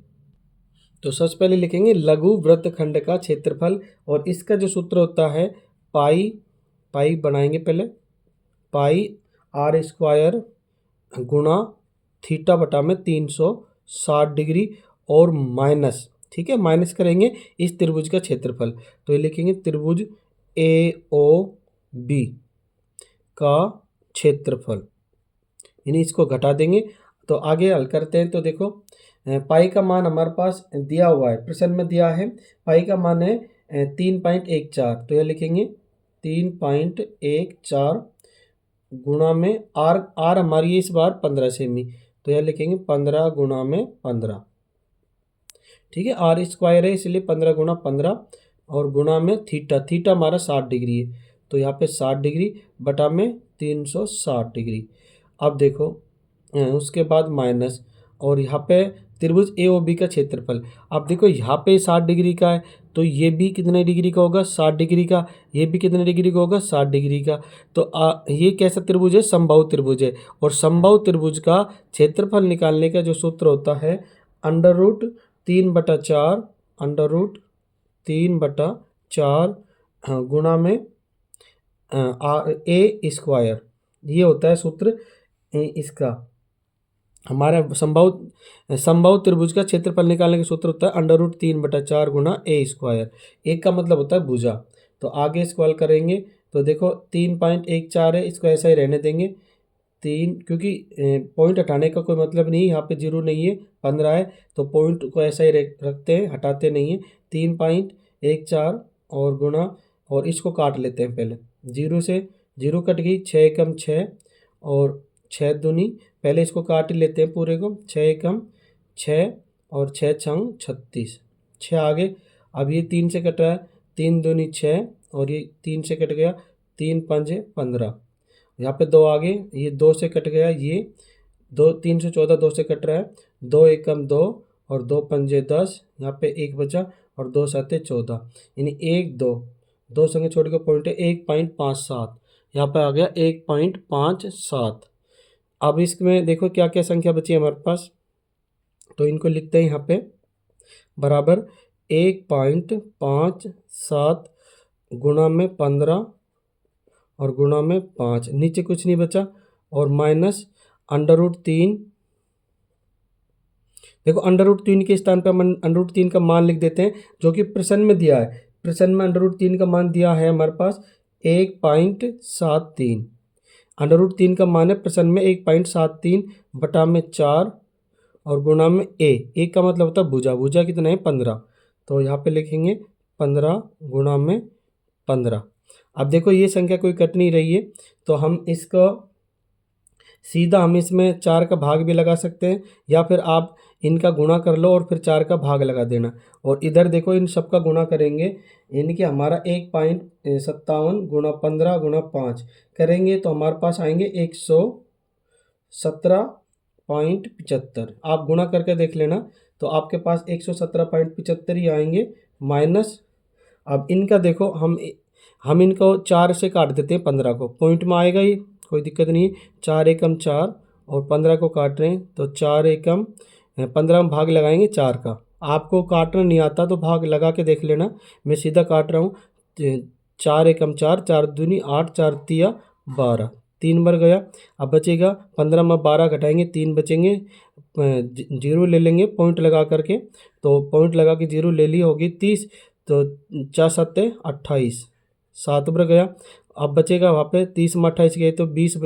तो सबसे पहले लिखेंगे लघु वृत्तखंड का क्षेत्रफल और इसका जो सूत्र होता है पाई बनाएंगे पहले, पाई r² गुणा थीटा बटा में 360 डिग्री और माइनस, ठीक है, माइनस करेंगे इस त्रिभुज का क्षेत्रफल। तो ये लिखेंगे त्रिभुज AOB का क्षेत्रफल, यानी इसको घटा देंगे। तो आगे हल करते हैं। तो देखो पाई का मान हमारे पास दिया हुआ है, प्रश्न में दिया है, पाई का मान है 3.14। तो यह लिखेंगे 3.14 गुणा में आर हमारी इस बार 15 सेमी, तो यह लिखेंगे 15 गुणा में 15, ठीक है। r² है इसलिए 15 गुणा 15 और गुणा में थीटा हमारा 60 डिग्री है, तो यहाँ पे 60 डिग्री बटा में 360 डिग्री। अब देखो उसके बाद माइनस, और यहाँ पे त्रिभुज AOB का क्षेत्रफल। अब देखो यहाँ पे 60 डिग्री का है, तो ये भी कितने डिग्री का होगा, 60 डिग्री का। ये भी कितने डिग्री का होगा, 60 डिग्री का। तो ये कैसा त्रिभुज है, समबाहु त्रिभुज है। और समबाहु त्रिभुज का क्षेत्रफल निकालने का जो सूत्र होता है √3/4 गुणा में A², ये होता है सूत्र इसका। हमारा समबाहु त्रिभुज का क्षेत्रफल निकालने का सूत्र होता है √3/4 गुणा A²। एक का मतलब होता है भुजा। तो आगे इसको हल करेंगे, तो देखो 3.14 है, इसको ऐसा ही रहने देंगे। 3, क्योंकि पॉइंट हटाने का कोई मतलब नहीं, यहाँ पे 0 नहीं है, 15 है, तो पॉइंट को ऐसा ही रखते हैं, हटाते नहीं है। 3.14 और गुणा, और इसको काट लेते हैं पहले। 0 से 0 कट गई, 6 एकम 6 और 6 दूनी, पहले इसको काट ही लेते हैं पूरे को। 6 एकम 6 और 6 छंग 36, 6 आगे। अब ये 3 से कट रहा है, 3 दूनी 6 और ये 3 से कट गया, 3 पंजे 15, यहाँ पे 2 आगे, ये 2 से कट गया, ये 2, 314 2 से कट रहा है, 2 एकम 2 और 2 पंजे 10, यहाँ पे 1 बचा और 2 साते 14, यानी 1 2 2 संगे छोड़ के पॉइंट है 1.57, यहाँ पे आ गया 1.57। अब इसमें देखो क्या क्या संख्या बची है हमारे पास, तो इनको लिखते हैं यहाँ पे बराबर 1.57 गुणा में 15 और गुणा में 5, नीचे कुछ नहीं बचा, और माइनस √3। देखो √3 के स्थान पर हम √3 का मान लिख देते हैं, जो कि प्रश्न में दिया है। प्रश्न में √3 का मान दिया है हमारे पास 1.73, √3 का मान है प्रश्न में 1.73 बटा में 4 और गुणा में ए का मतलब होता है भुजा, भुजा कितना है 15, तो यहाँ पे लिखेंगे 15 गुणा में 15। अब देखो ये संख्या कोई कट नहीं रही है, तो हम इसको सीधा हम इसमें 4 का भाग भी लगा सकते हैं, या फिर आप इनका गुणा कर लो और फिर 4 का भाग लगा देना। और इधर देखो इन सब का गुणा करेंगे, यानी कि हमारा 1.57 गुणा 15 गुणा 5 करेंगे तो हमारे पास आएंगे 117.75। आप गुणा करके देख लेना, तो आपके पास 117.75 ही आएंगे। माइनस, अब इनका देखो हम इनको 4 से काट देते हैं, 15 को पॉइंट में आएगा, ये कोई दिक्कत नहीं है। 4 एकम 4 और 15 को काट रहे हैं, तो 4 एकम 15 में भाग लगाएंगे 4 का। आपको काटना नहीं आता तो भाग लगा के देख लेना, मैं सीधा काट रहा हूँ। 4 एकम 4, 4 दूनी 8, 4 तिया 12, 3 बार गया। अब बचेगा 15 में 12 घटाएंगे, 3 बचेंगे, 0 ले लेंगे पॉइंट लगा करके, तो पॉइंट लगा के 0 ले ली, होगी 30, तो 4 7 28, 7 बार गया। अब बचेगा वहाँ पे 30 में 28 गए तो 20,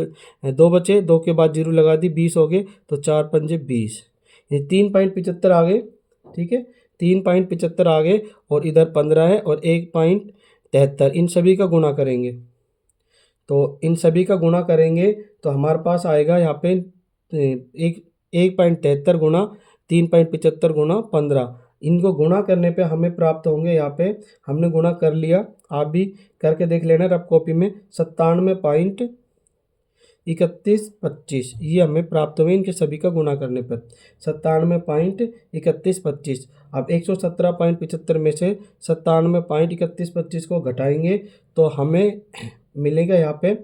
2 बचे, 2 के बाद 0 लगा दी, 20 हो गए, तो 4 पंजे 20, ये 3.75 आ गए। ठीक है, 3.75 आ गए, और इधर 15 है और 1.73, इन सभी का गुणा करेंगे, तो इन सभी का गुणा करेंगे तो हमारे पास आएगा यहाँ पे 1.73 गुणा 3.75 गुणा 15, इनको गुणा करने पे हमें प्राप्त होंगे, यहाँ पे हमने गुणा कर लिया, आप भी करके देख लेना रफ कॉपी में, 97.3125 ये हमें प्राप्त हुए इनके सभी का गुणा करने पर, 97.3125। अब 117.75 में से 97.3125 को घटाएंगे तो हमें मिलेगा यहाँ पे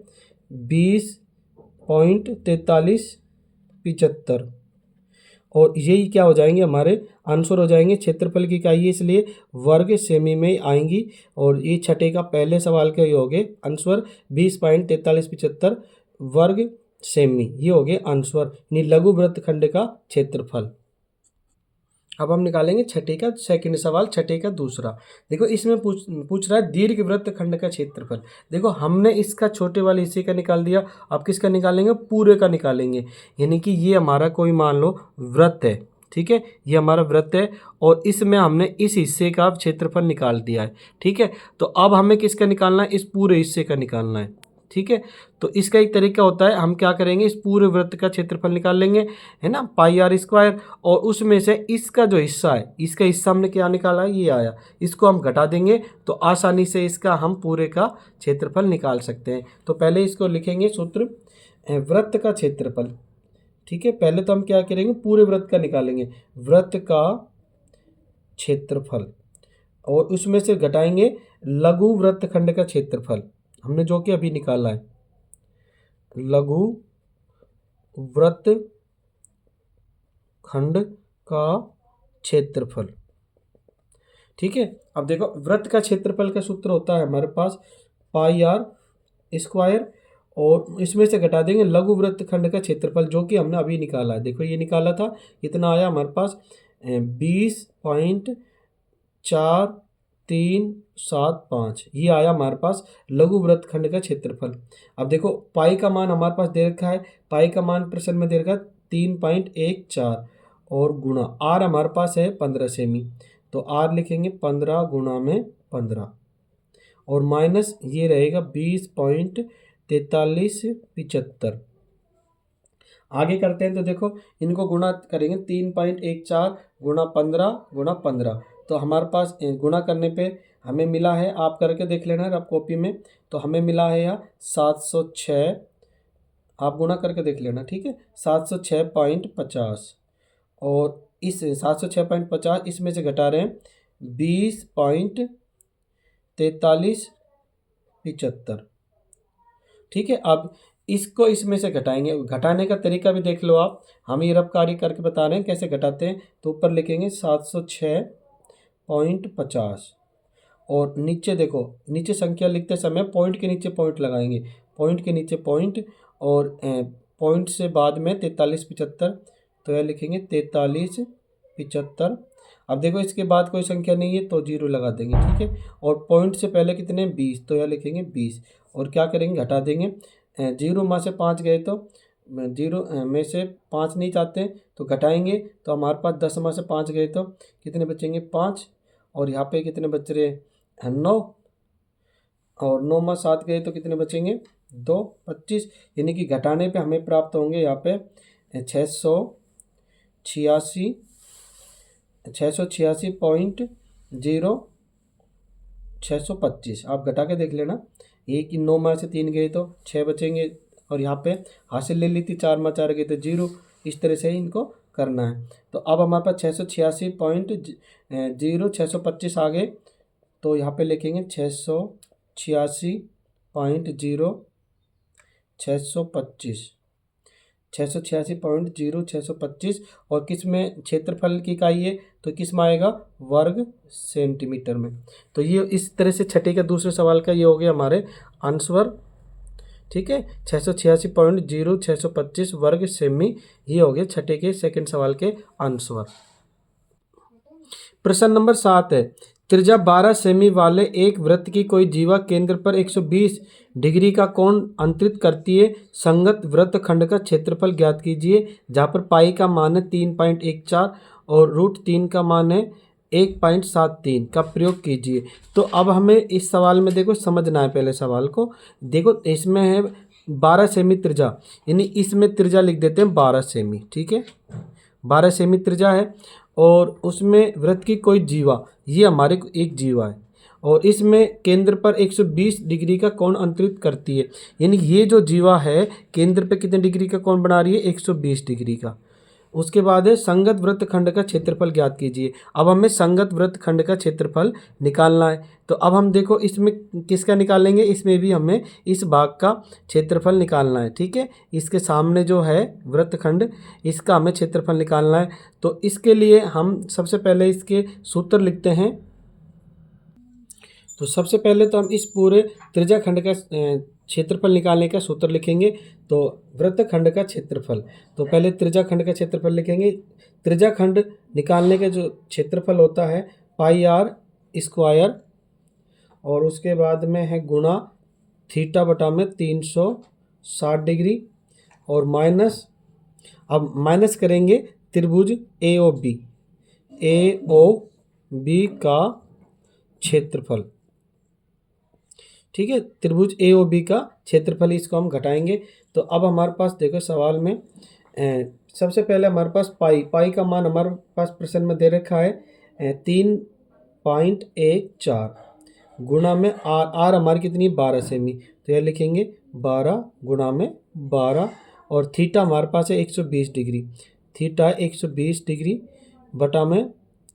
20.4375, और यही क्या हो जाएंगे हमारे आंसर हो जाएंगे। क्षेत्रफल की इकाई है इसलिए वर्ग सेमी में आएंगी, और ये छठे का पहले सवाल के हो गए आंसर 20.4375 वर्ग सेमी, ये हो गए आंसर, यानी लघु वृत्तखंड का क्षेत्रफल। अब हम निकालेंगे छठे का सेकंड सवाल, छठे का दूसरा। देखो इसमें पूछ रहा है दीर्घ वृत्तखंड का क्षेत्रफल। देखो हमने इसका छोटे वाले हिस्से का निकाल दिया, अब किसका निकालेंगे, पूरे का निकालेंगे, यानी कि ये हमारा कोई मान लो वृत्त है, ठीक है, ये हमारा वृत्त है, और इसमें हमने इस हिस्से का क्षेत्रफल निकाल दिया है। ठीक है, तो अब हमें किसका निकालना है, इस पूरे हिस्से का निकालना है। ठीक है, तो इसका एक तरीका होता है, हम क्या करेंगे, इस पूरे वृत्त का क्षेत्रफल निकाल लेंगे, है ना, πr², और उसमें से इसका जो हिस्सा है, इसका हिस्सा हमने क्या निकाला है, ये आया, इसको हम घटा देंगे तो आसानी से इसका हम पूरे का क्षेत्रफल निकाल सकते हैं। तो पहले इसको लिखेंगे सूत्र, वृत्त का क्षेत्रफल। ठीक है, पहले तो हम क्या करेंगे, पूरे वृत्त का निकालेंगे, वृत्त का क्षेत्रफल, और उसमें से घटाएंगे लघु वृत्तखंड का क्षेत्रफल, हमने जो कि अभी निकाला है, लघु वृत्तखंड का क्षेत्रफल। ठीक है, अब देखो वृत्त का क्षेत्रफल का सूत्र होता है हमारे पास πr², और इसमें से घटा देंगे लघु वृत्तखंड का क्षेत्रफल, जो कि हमने अभी निकाला है। देखो ये निकाला था, कितना आया हमारे पास 20.4 375 ये आया हमारे पास लघु वृत्तखंड का क्षेत्रफल। अब देखो पाई का मान हमारे पास दे रखा है, पाई का मान प्रश्न में दे रखा है 3.14 और गुणा आर हमारे पास है 15 सेमी, तो आर लिखेंगे 15 गुणा में 15 और माइनस ये रहेगा 20.4375। आगे करते हैं तो देखो इनको गुणा करेंगे 3.14 गुणा 15 गुणा 15, तो हमारे पास गुणा करने पे हमें मिला है, आप करके देख लेना रफ कॉपी में, तो हमें मिला है यहाँ 706, आप गुणा करके देख लेना, ठीक है, 706.50 और इस 706.50 इसमें से घटा रहे हैं 20.4375, ठीक है। अब इसको इसमें से घटाएंगे, घटाने का तरीका भी देख लो आप, हम ये रफ कार्य करके बता रहे हैं कैसे घटाते हैं। तो ऊपर लिखेंगे 706.50 और नीचे देखो, नीचे संख्या लिखते समय पॉइंट के नीचे पॉइंट लगाएंगे, पॉइंट के नीचे पॉइंट और पॉइंट से बाद में 4375, तो यह लिखेंगे 4375। अब देखो इसके बाद कोई संख्या नहीं है तो जीरो लगा देंगे, ठीक है, और पॉइंट से पहले कितने 20, तो यह लिखेंगे 20 और क्या करेंगे घटा देंगे, जीरो में से 5 गए तो जीरो में से 5 नहीं चाहते तो घटाएंगे, तो हमारे पास 10 में से 5 गए तो कितने बचेंगे 5 और यहाँ पे कितने बच रहे हैं 9 और 9 में 7 गए तो कितने बचेंगे 2, 25, यानी कि घटाने पे हमें प्राप्त होंगे यहाँ पे 686.0 आप घटा के देख लेना, ये कि 9 में से 3 गए तो 6 बचेंगे और यहाँ पे हासिल ले ली थी 4 में 4 गए तो 0, इस तरह से ही इनको करना है। तो अब हमारे पास 625 आ गए, तो यहाँ पे लिखेंगे 686.0 और किस में क्षेत्रफल की इकाई है तो किस में आएगा वर्ग सेंटीमीटर में। तो ये इस तरह से छठे का दूसरे सवाल का ये हो गया हमारे आंसर, ठीक है, 686.0625 वर्ग सेमी, ये हो गया छठे के सेकंड सवाल के आंसर। प्रश्न नंबर 7 है, त्रिज्या 12 सेमी वाले एक वृत्त की कोई जीवा केंद्र पर 120 डिग्री का कोण अंतरित करती है, संगत वृत्त खंड का क्षेत्रफल ज्ञात कीजिए, जहाँ पर पाई का मान है 3.14 और √3 का मान है 1.73 का प्रयोग कीजिए। तो अब हमें इस सवाल में देखो समझना है, पहले सवाल को देखो, इसमें है 12 सेमी त्रिज्या, यानी इसमें त्रिज्या लिख देते हैं 12 सेमी, ठीक है, 12 सेमी त्रिज्या है और उसमें वृत्त की कोई जीवा, ये हमारे एक जीवा है और इसमें केंद्र पर 120 डिग्री का कोण अंतरित करती है, यानी ये जो जीवा है केंद्र पे कितने डिग्री का कोण बना रही है 120 डिग्री का। उसके बाद है संगत वृत्त खंड का क्षेत्रफल ज्ञात कीजिए। अब हमें संगत वृत्त खंड का क्षेत्रफल निकालना है, तो अब हम देखो इसमें किसका निकालेंगे, इसमें भी हमें इस भाग का क्षेत्रफल निकालना है, ठीक है, इसके सामने जो है वृत्त खंड इसका हमें क्षेत्रफल निकालना है। तो इसके लिए हम सबसे पहले इसके सूत्र लिखते हैं। तो सबसे पहले तो हम इस पूरे त्रिज्या खंड का क्षेत्रफल निकालने का सूत्र लिखेंगे। तो वृत्त खंड का क्षेत्रफल, तो पहले त्रिज्या खंड का क्षेत्रफल लिखेंगे। त्रिज्या खंड निकालने का जो क्षेत्रफल होता है पाई आर स्क्वायर और उसके बाद में है गुणा थीटा बटा में 360 डिग्री और माइनस, अब माइनस करेंगे त्रिभुज ए ओ बी का क्षेत्रफल, ठीक है, त्रिभुज ए ओ बी का क्षेत्रफल, इसको हम घटाएंगे। तो अब हमारे पास देखो सवाल में सबसे पहले हमारे पास पाई का मान हमारे पास प्रश्न में दे रखा है 3.14 गुणा में आर हमारी कितनी 12 सेमी, तो यह लिखेंगे 12 गुणा में 12 और थीटा हमारे पास है 120 डिग्री, थीटा 120 डिग्री बटा में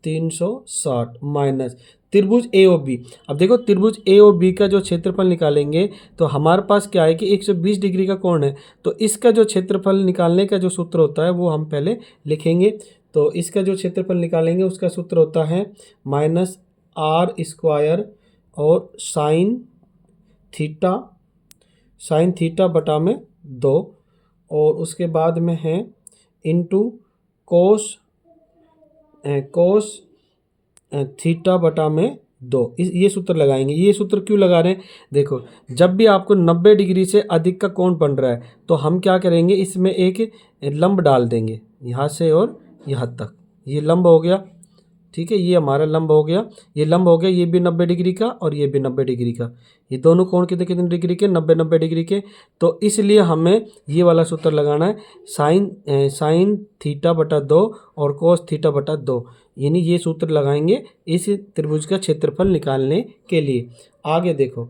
360 माइनस त्रिभुज ए ओ बी। अब देखो त्रिभुज ए ओ बी का जो क्षेत्रफल निकालेंगे तो हमारे पास क्या है कि 120 डिग्री का कोण है, तो इसका जो क्षेत्रफल निकालने का जो सूत्र होता है वो हम पहले लिखेंगे। तो इसका जो क्षेत्रफल निकालेंगे उसका सूत्र होता है माइनस आर स्क्वायर और साइन थीटा बटा में 2 और उसके बाद में है इंटू कोस थीटा बटा में ये सूत्र लगाएंगे। ये सूत्र क्यों लगा रहे हैं, देखो जब भी आपको 90 डिग्री से अधिक का कोण बन रहा है तो हम क्या करेंगे, इसमें एक लंब डाल देंगे यहाँ से और यहाँ तक। ये लंब हो गया, ठीक है, ये हमारा लंब हो गया, ये लंब हो गया, ये भी 90 डिग्री का और ये भी 90 डिग्री का। ये दोनों कोण कितने कितने डिग्री के, 90 डिग्री के। तो इसलिए हमें ये वाला सूत्र लगाना है, साइन थीटा बटा 2 और कोस थीटा बटा 2, यानी ये सूत्र लगाएंगे इस त्रिभुज का क्षेत्रफल निकालने के लिए। आगे देखो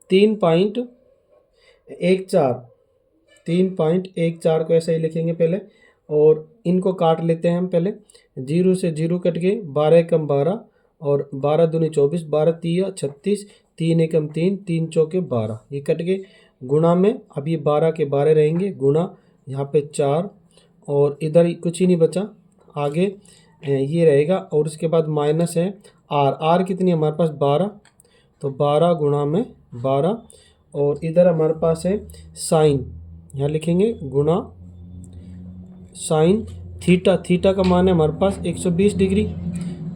3.14 को ऐसे ही लिखेंगे पहले, और इनको काट लेते हैं हम पहले। 0 से 0 कट गए, 12 एकम 12 और 12 दूनी 24, 12 तिया 36, 3 एकम 3, 3 चौके 12, ये कट गए। गुणा में अब ये 12 के 12 रहेंगे, गुणा यहाँ पे 4 और इधर कुछ ही नहीं बचा, आगे ये रहेगा और उसके बाद माइनस है आर कितनी हमारे पास 12, तो 12 गुणा में 12 और इधर हमारे पास है साइन, यहाँ लिखेंगे गुणा साइन थीटा का मान है हमारे पास 120 डिग्री,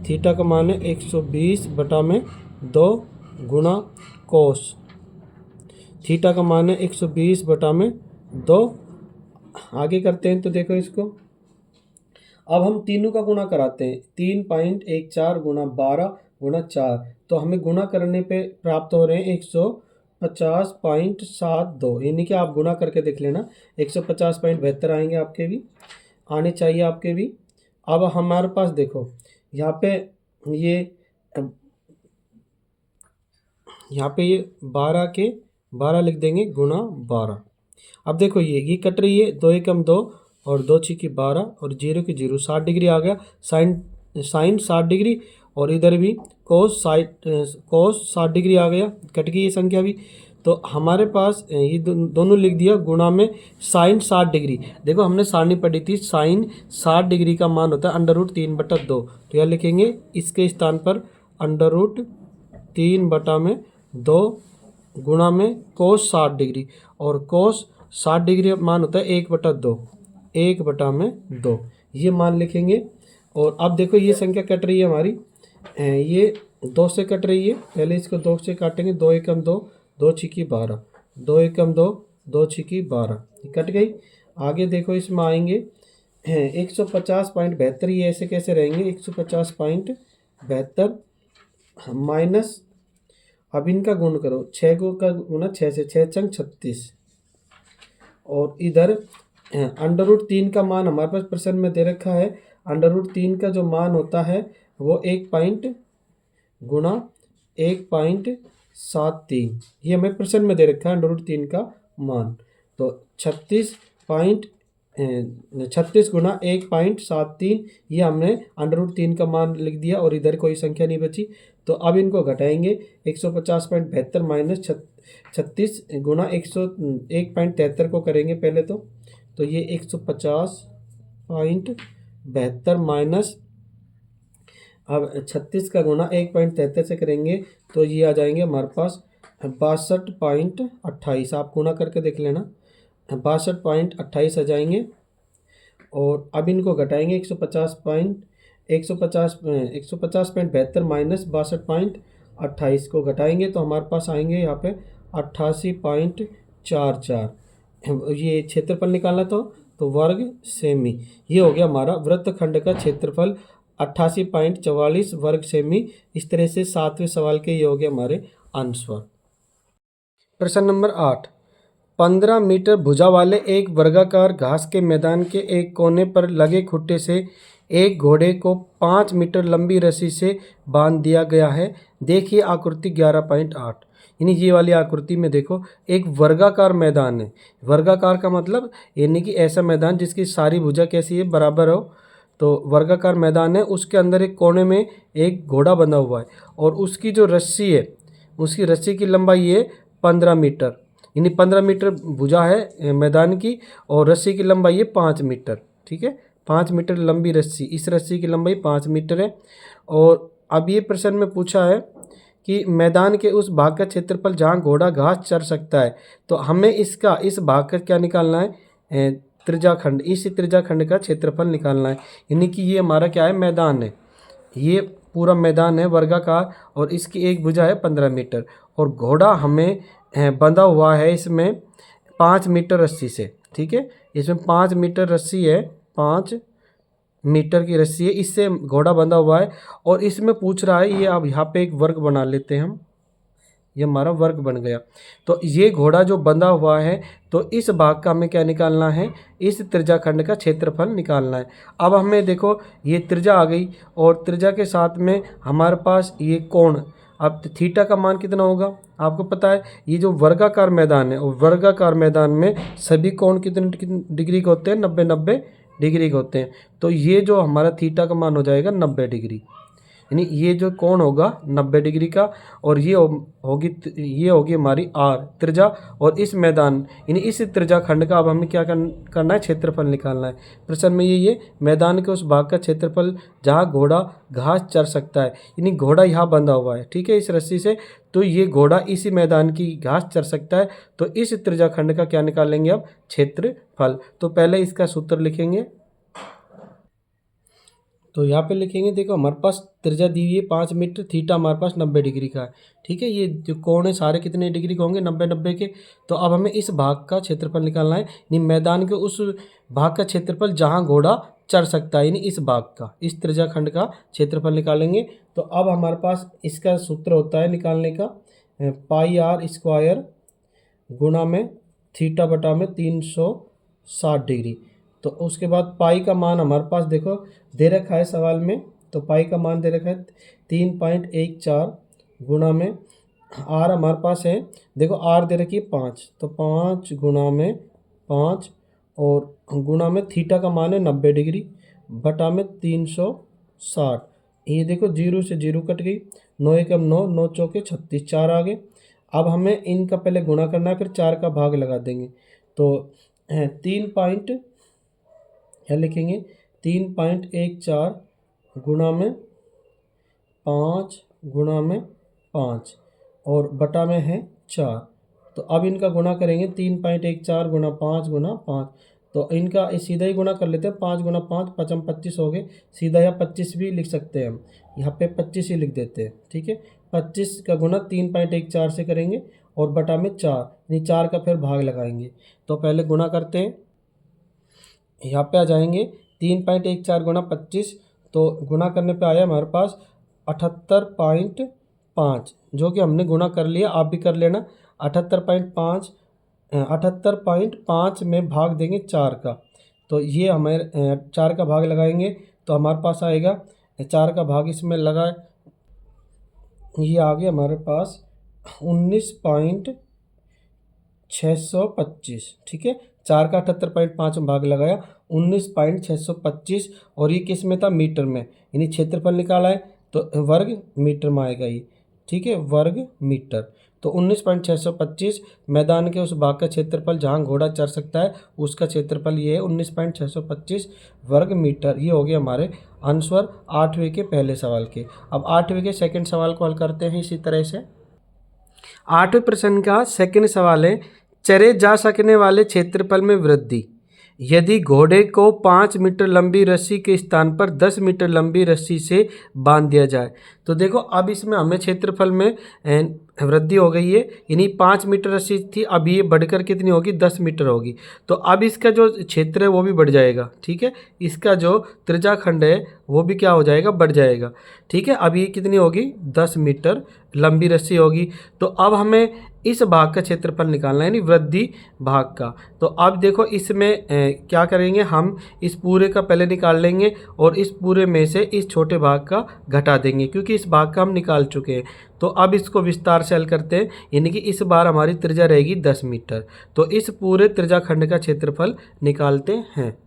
थीटा का मान है 120 बटा में 2 गुणा कोस, थीटा का मान है 120 बटा में 2। आगे करते हैं तो देखो इसको, अब हम तीनों का गुणा कराते हैं, 3.14 गुणा 12 गुणा 4, तो हमें गुणा करने पे प्राप्त हो रहे हैं 150.72, यानी कि आप गुणा करके देख लेना, 150.72 आएंगे, आपके भी आने चाहिए, आपके भी। अब हमारे पास देखो यहाँ पे ये 12 के 12 लिख देंगे गुणा 12। अब देखो ये कट रही है, 2 एकम 2 और 2 छिकी 12 और 0 की 0, 60 डिग्री आ गया, साइन 60 डिग्री और इधर भी कोस 60 डिग्री आ गया, कट गई ये संख्या भी। तो हमारे पास ये दोनों लिख दिया, गुणा में साइन 60 डिग्री। देखो हमने सारणी पढ़ी थी, साइन 60 डिग्री का मान होता है √3/2, तो यह लिखेंगे इसके स्थान पर √3/2 गुणा में कोस 60 डिग्री, और कोस 60 डिग्री मान होता है 1/2, ये मान लिखेंगे। और अब देखो ये संख्या कट रही है हमारी, ये 2 से कट रही है, पहले इसको 2 से काटेंगे, 2 एकम 2, 2 छिकी 12, 2 एकम 2, 2 छिकी 12, कट गई। आगे देखो इसमें आएंगे 150.72, ये ऐसे कैसे रहेंगे, 150.72 माइनस, अब इनका गुण करो, 6 को का गुना 6 से, 6 चंग 36, और इधर √3 का मान हमारे पास प्रश्न में दे रखा है, √3 का जो मान होता है वो 1.73, ये हमें प्रश्न में दे रखा है √3 का मान। तो 36 गुणा 1.73, ये हमने √3 का मान लिख दिया और इधर कोई संख्या नहीं बची। तो अब इनको घटाएंगे, 150.72 माइनस 36 गुणा 1.73 को करेंगे पहले तो ये 150.72 माइनस, अब 36 का गुणा 1.73 से करेंगे तो ये आ जाएंगे हमारे पास 62.28, आप गुणा करके देख लेना, 62.28 आ जाएंगे। और अब इनको घटाएंगे, 150.72 माइनस 62.28 को घटाएंगे तो हमारे पास आएंगे यहाँ पे 88.44, ये क्षेत्रफल निकालना तो वर्ग सेमी, ये हो गया हमारा वृत्तखंड का क्षेत्रफल 88.44 वर्ग सेमी। इस तरह से 7वें सवाल के ये हो गए हमारे आंसर। प्रश्न नंबर 8, 15 मीटर भुजा वाले एक वर्गाकार घास के मैदान के एक कोने पर लगे खुट्टे से एक घोड़े को 5 मीटर लंबी रस्सी से बांध दिया गया है। देखिए आकृति 11.8, यानी ये वाली आकृति में देखो एक वर्गाकार मैदान है। वर्गाकार का मतलब यानी कि ऐसा मैदान जिसकी सारी भुजा कैसी है, बराबर हो, तो वर्गाकार मैदान है। उसके अंदर एक कोने में एक घोड़ा बंधा हुआ है और उसकी जो रस्सी है, उसकी रस्सी की लंबाई है 15 मीटर, यानी 15 मीटर भुजा है मैदान की और रस्सी की लंबाई है 5 मीटर, ठीक है, 5 मीटर लंबी रस्सी, इस रस्सी की लंबाई 5 मीटर है। और अब ये प्रश्न में पूछा है कि मैदान के उस भाग का क्षेत्रफल जहाँ घोड़ा घास चर सकता है, तो हमें इस भाग का क्या निकालना है, त्रिज्याखंड, इस त्रिज्याखंड का क्षेत्रफल निकालना है। यानी कि ये हमारा क्या है, मैदान है, ये पूरा मैदान है वर्गाकार और इसकी एक भुजा है 15 मीटर और घोड़ा हमें बंधा हुआ है इसमें 5 मीटर रस्सी से। ठीक है, इसमें 5 मीटर रस्सी है, 5 मीटर की रस्सी है, इससे घोड़ा बंधा हुआ है और इसमें पूछ रहा है, ये अब यहाँ पे एक वर्ग बना लेते हैं हम, ये हमारा वर्ग बन गया। तो ये घोड़ा जो बंधा हुआ है तो इस भाग का हमें क्या निकालना है, इस त्रिज्याखंड का क्षेत्रफल निकालना है। अब हमें देखो ये त्रिज्या आ गई और त्रिज्या के साथ में हमारे पास ये कोण, अब थीटा का मान कितना होगा आपको पता है। ये जो वर्गाकार मैदान है और वर्गाकार मैदान में सभी कोण कितने डिग्री के होते हैं, 90 डिग्री के होते हैं। तो ये जो हमारा थीटा का मान हो जाएगा 90 डिग्री, यानी ये जो कोण होगा 90 डिग्री का और ये होगी हमारी आर त्रिज्या। और इस मैदान यानी इस त्रिज्या खंड का अब हमें क्या करना है, क्षेत्रफल निकालना है। प्रश्न में ये मैदान के उस भाग का क्षेत्रफल जहाँ घोड़ा घास चर सकता है, यानी घोड़ा यहाँ बंधा हुआ है, ठीक है, इस रस्सी से। तो ये घोड़ा इसी मैदान की घास चर सकता है, तो इस त्रिज्या खंड का क्या निकालेंगे अब, क्षेत्रफल। तो पहले इसका सूत्र लिखेंगे, तो यहाँ पे लिखेंगे, देखो हमारे पास त्रिज्या दी हुई है 5 मीटर, थीटा हमारे पास 90 डिग्री का है। ठीक है, ये जो कोण है सारे कितने डिग्री के होंगे, 90 के। तो अब हमें इस भाग का क्षेत्रफल निकालना है, यानी मैदान के उस भाग का क्षेत्रफल जहाँ घोड़ा चर सकता है, यानी इस भाग का, इस त्रिज्या खंड का क्षेत्रफल निकालेंगे। तो अब हमारे पास इसका सूत्र होता है निकालने का, पाई आर स्क्वायर गुणा में थीटा बटा में 360 डिग्री। तो उसके बाद पाई का मान हमारे पास देखो दे रखा है सवाल में, तो पाई का मान दे रखा है 3.14 गुणा में आर हमारे पास है, देखो आर दे रखी है 5, तो 5 गुणा में 5 और गुणा में थीटा का मान है 90 डिग्री बटा में 360। ये देखो 0 से 0 कट गई, 9 एकम 9, 9 चौके 36, 4 आ गए। अब हमें इनका पहले गुणा करना है, फिर 4 का भाग लगा देंगे। तो 3 क्या लिखेंगे, 3.14 गुणा में 5 गुणा में 5 और बटा में है 4। तो अब इनका गुणा करेंगे, 3.14 गुणा 5 गुणा 5, तो इनका सीधा ही गुणा कर लेते हैं, 5 गुणा 5 5 25 हो गए, सीधा या 25 भी लिख सकते हैं हम, यहाँ पे 25 ही लिख देते हैं। ठीक है, 25 का गुणा 3.14 से करेंगे और बटा में 4, यानी 4 का फिर भाग लगाएंगे। तो पहले गुणा करते हैं, यहाँ पे आ जाएंगे 3.14 गुणा 25, तो गुणा करने पे आया हमारे पास 78.5, जो कि हमने गुणा कर लिया, आप भी कर लेना। 78.5 में भाग देंगे 4 का, तो ये हमारे 4 का भाग लगाएंगे तो हमारे पास आएगा 4 का भाग इसमें लगा, ये आ गया हमारे पास 19.625। ठीक है, 4 का 78.5 में भाग लगाया, 19.625 और ये किस में था, मीटर में, यानी क्षेत्रफल निकाला है तो वर्ग मीटर में आएगा ये। ठीक है, वर्ग मीटर। तो 19.625 मैदान के उस भाग का क्षेत्रफल जहाँ घोड़ा चर सकता है उसका क्षेत्रफल ये है 19.625 वर्ग मीटर। ये हो गया हमारे आंसर 8वें के पहले सवाल के। अब 8वें के सेकंड सवाल को हल करते हैं इसी तरह से। 8वें प्रश्न का सेकंड सवाल है, चरे जा सकने वाले क्षेत्रफल में वृद्धि यदि घोड़े को 5 मीटर लंबी रस्सी के स्थान पर 10 मीटर लंबी रस्सी से बांध दिया जाए। तो देखो अब इसमें हमें क्षेत्रफल में वृद्धि हो गई है, यानी 5 मीटर रस्सी थी, अब ये बढ़कर कितनी होगी, 10 मीटर होगी। तो अब इसका जो क्षेत्र है वो भी बढ़ जाएगा। ठीक है, इसका जो त्रिज्याखंड है वो भी क्या हो जाएगा, बढ़ जाएगा। ठीक है, अब ये कितनी होगी, 10 मीटर लंबी रस्सी होगी। तो अब हमें इस भाग का क्षेत्रफल निकालना है, यानी वृद्धि भाग का। तो अब देखो इसमें क्या करेंगे, हम इस पूरे का पहले निकाल लेंगे और इस पूरे में से इस छोटे भाग का घटा देंगे, क्योंकि इस भाग का हम निकाल चुके हैं। तो अब इसको विस्तार से हल करते हैं, यानी कि इस बार हमारी त्रिज्या रहेगी 10 मीटर। तो इस पूरे त्रिज्याखंड का क्षेत्रफल निकालते हैं।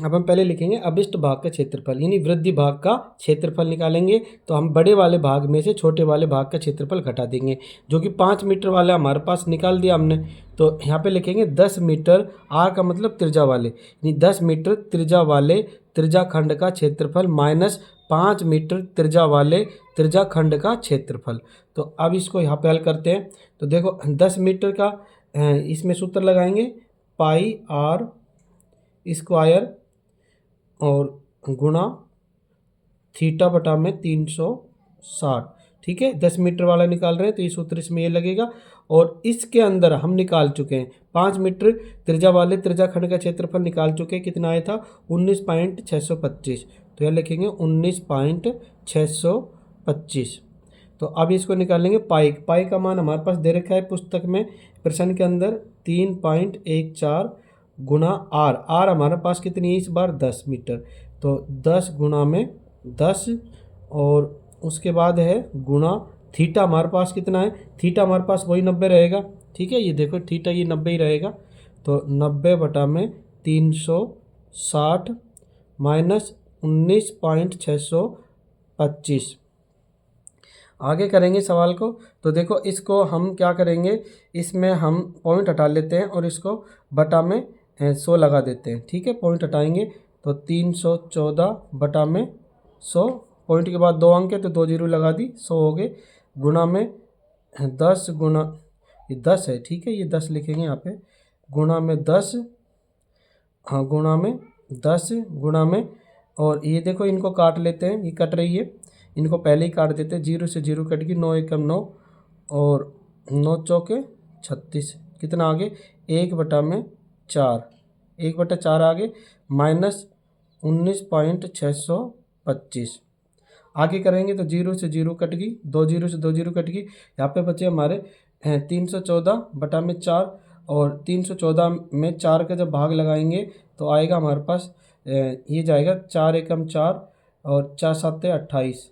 अब हम पहले लिखेंगे अभिष्ट भाग का क्षेत्रफल, यानी वृद्धि भाग का क्षेत्रफल निकालेंगे। तो हम बड़े वाले भाग में से छोटे वाले भाग का क्षेत्रफल घटा देंगे, जो कि 5 मीटर वाला हमारे पास निकाल दिया हमने। तो यहाँ पे लिखेंगे 10 मीटर, आर का मतलब त्रिज्या वाले, यानी 10 मीटर त्रिज्या वाले त्रिज्याखंड का क्षेत्रफल माइनस 5 मीटर त्रिज्या वाले त्रिज्याखंड का क्षेत्रफल। तो अब इसको यहाँ पे हल करते हैं। तो देखो 10 मीटर का इसमें सूत्र लगाएंगे, पाई आर स्क्वायर और गुणा थीटा बटा में 360। ठीक है, 10 मीटर वाला निकाल रहे हैं तो ये सूत्र इसमें ये लगेगा। और इसके अंदर हम निकाल चुके हैं 5 मीटर त्रिज्या वाले त्रिज्याखंड का क्षेत्रफल निकाल चुके हैं। कितना आया था? 19.625। तो यह लिखेंगे 19.625। तो अब इसको निकालेंगे पाई। पाई का मान हमारे पास दे रखा है पुस्तक में, प्रश्न के अंदर 3.14 गुणा आर। आर हमारे पास कितनी है इस बार? 10 मीटर। तो 10 गुणा में 10 और उसके बाद है गुणा थीटा हमारे पास कितना है? थीटा हमारे पास वही 90 रहेगा। ठीक है, ये देखो थीटा ये 90 ही रहेगा। तो 90 बटा में 360 माइनस 19.625। आगे करेंगे सवाल को। तो देखो इसको हम क्या करेंगे, इसमें हम पॉइंट हटा लेते हैं और इसको बटा में 100 लगा देते हैं। ठीक है, पॉइंट हटाएंगे तो 314 बटा में 100, पॉइंट के बाद 2 अंक है तो 2 जीरो लगा दी, 100 हो गए। गुणा में 10 गुणा, ये 10 है। ठीक है, ये 10 लिखेंगे यहाँ पे, गुणा में 10, हाँ गुणा में 10 गुणा में, और ये देखो इनको काट लेते हैं, ये कट रही है, इनको पहले ही काट देते हैं। 0 से 0 कट गई, 9 एकम 9 और 9 चौके 36। कितना आगे? 1 बटा में 4, 1 बटा 4 आगे माइनस 19.625। आगे करेंगे तो 0 से 0 कट गई, 2 जीरो से 2 जीरो कट गई। यहाँ पे बचे हमारे 314 बटा में 4, और 314 में 4 का जब भाग लगाएंगे तो आएगा हमारे पास ये जाएगा 4 एकम 4 और 4 7 28।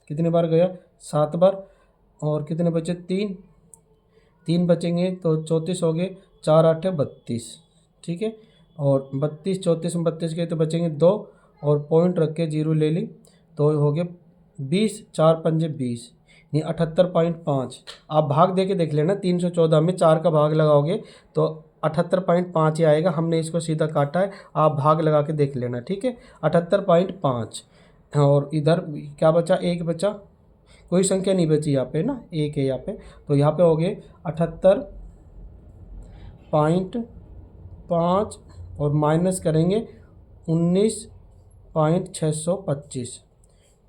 कितने बार गया? 7 बार। और कितने बचे? 3 बचेंगे तो 34 हो गए, 4 8 32। ठीक है, और 32 34 में 32 गए तो बचेंगे 2, और पॉइंट रख के 0 ले ली तो हो गया 20, 4 पंजे 20, ये 78.5। आप भाग दे के देख लेना, 314 में 4 का भाग लगाओगे तो 78.5 ही आएगा। हमने इसको सीधा काटा है, आप भाग लगा के देख लेना। ठीक है, 78.5। और इधर क्या बचा? 1 बचा, कोई संख्या नहीं बची यहाँ पे ना, 1 है यहाँ पे। तो यहाँ पे हो गए 78.5 और माइनस करेंगे 19.625।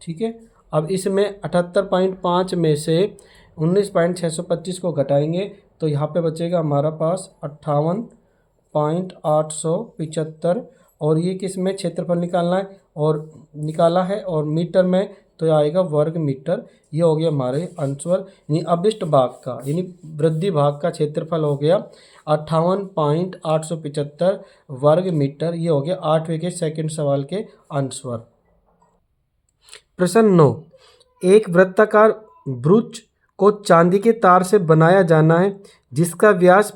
ठीक है, अब इसमें 78.5 में से 19.625 को घटाएंगे तो यहाँ पे बचेगा हमारा पास 58.875। और ये किस में क्षेत्रफल निकालना है और निकाला है, और मीटर में तो आएगा वर्ग मीटर। ये हो गया हमारे आंसर, यानी अभिष्ट भाग का यानी वृद्धि भाग का क्षेत्रफल हो गया 58.875 वर्ग मीटर। ये हो गया 8वें के सेकंड सवाल के आंसर। प्रश्न 9, एक वृत्ताकार ब्रूच को चांदी के तार से बनाया जाना है जिसका व्यास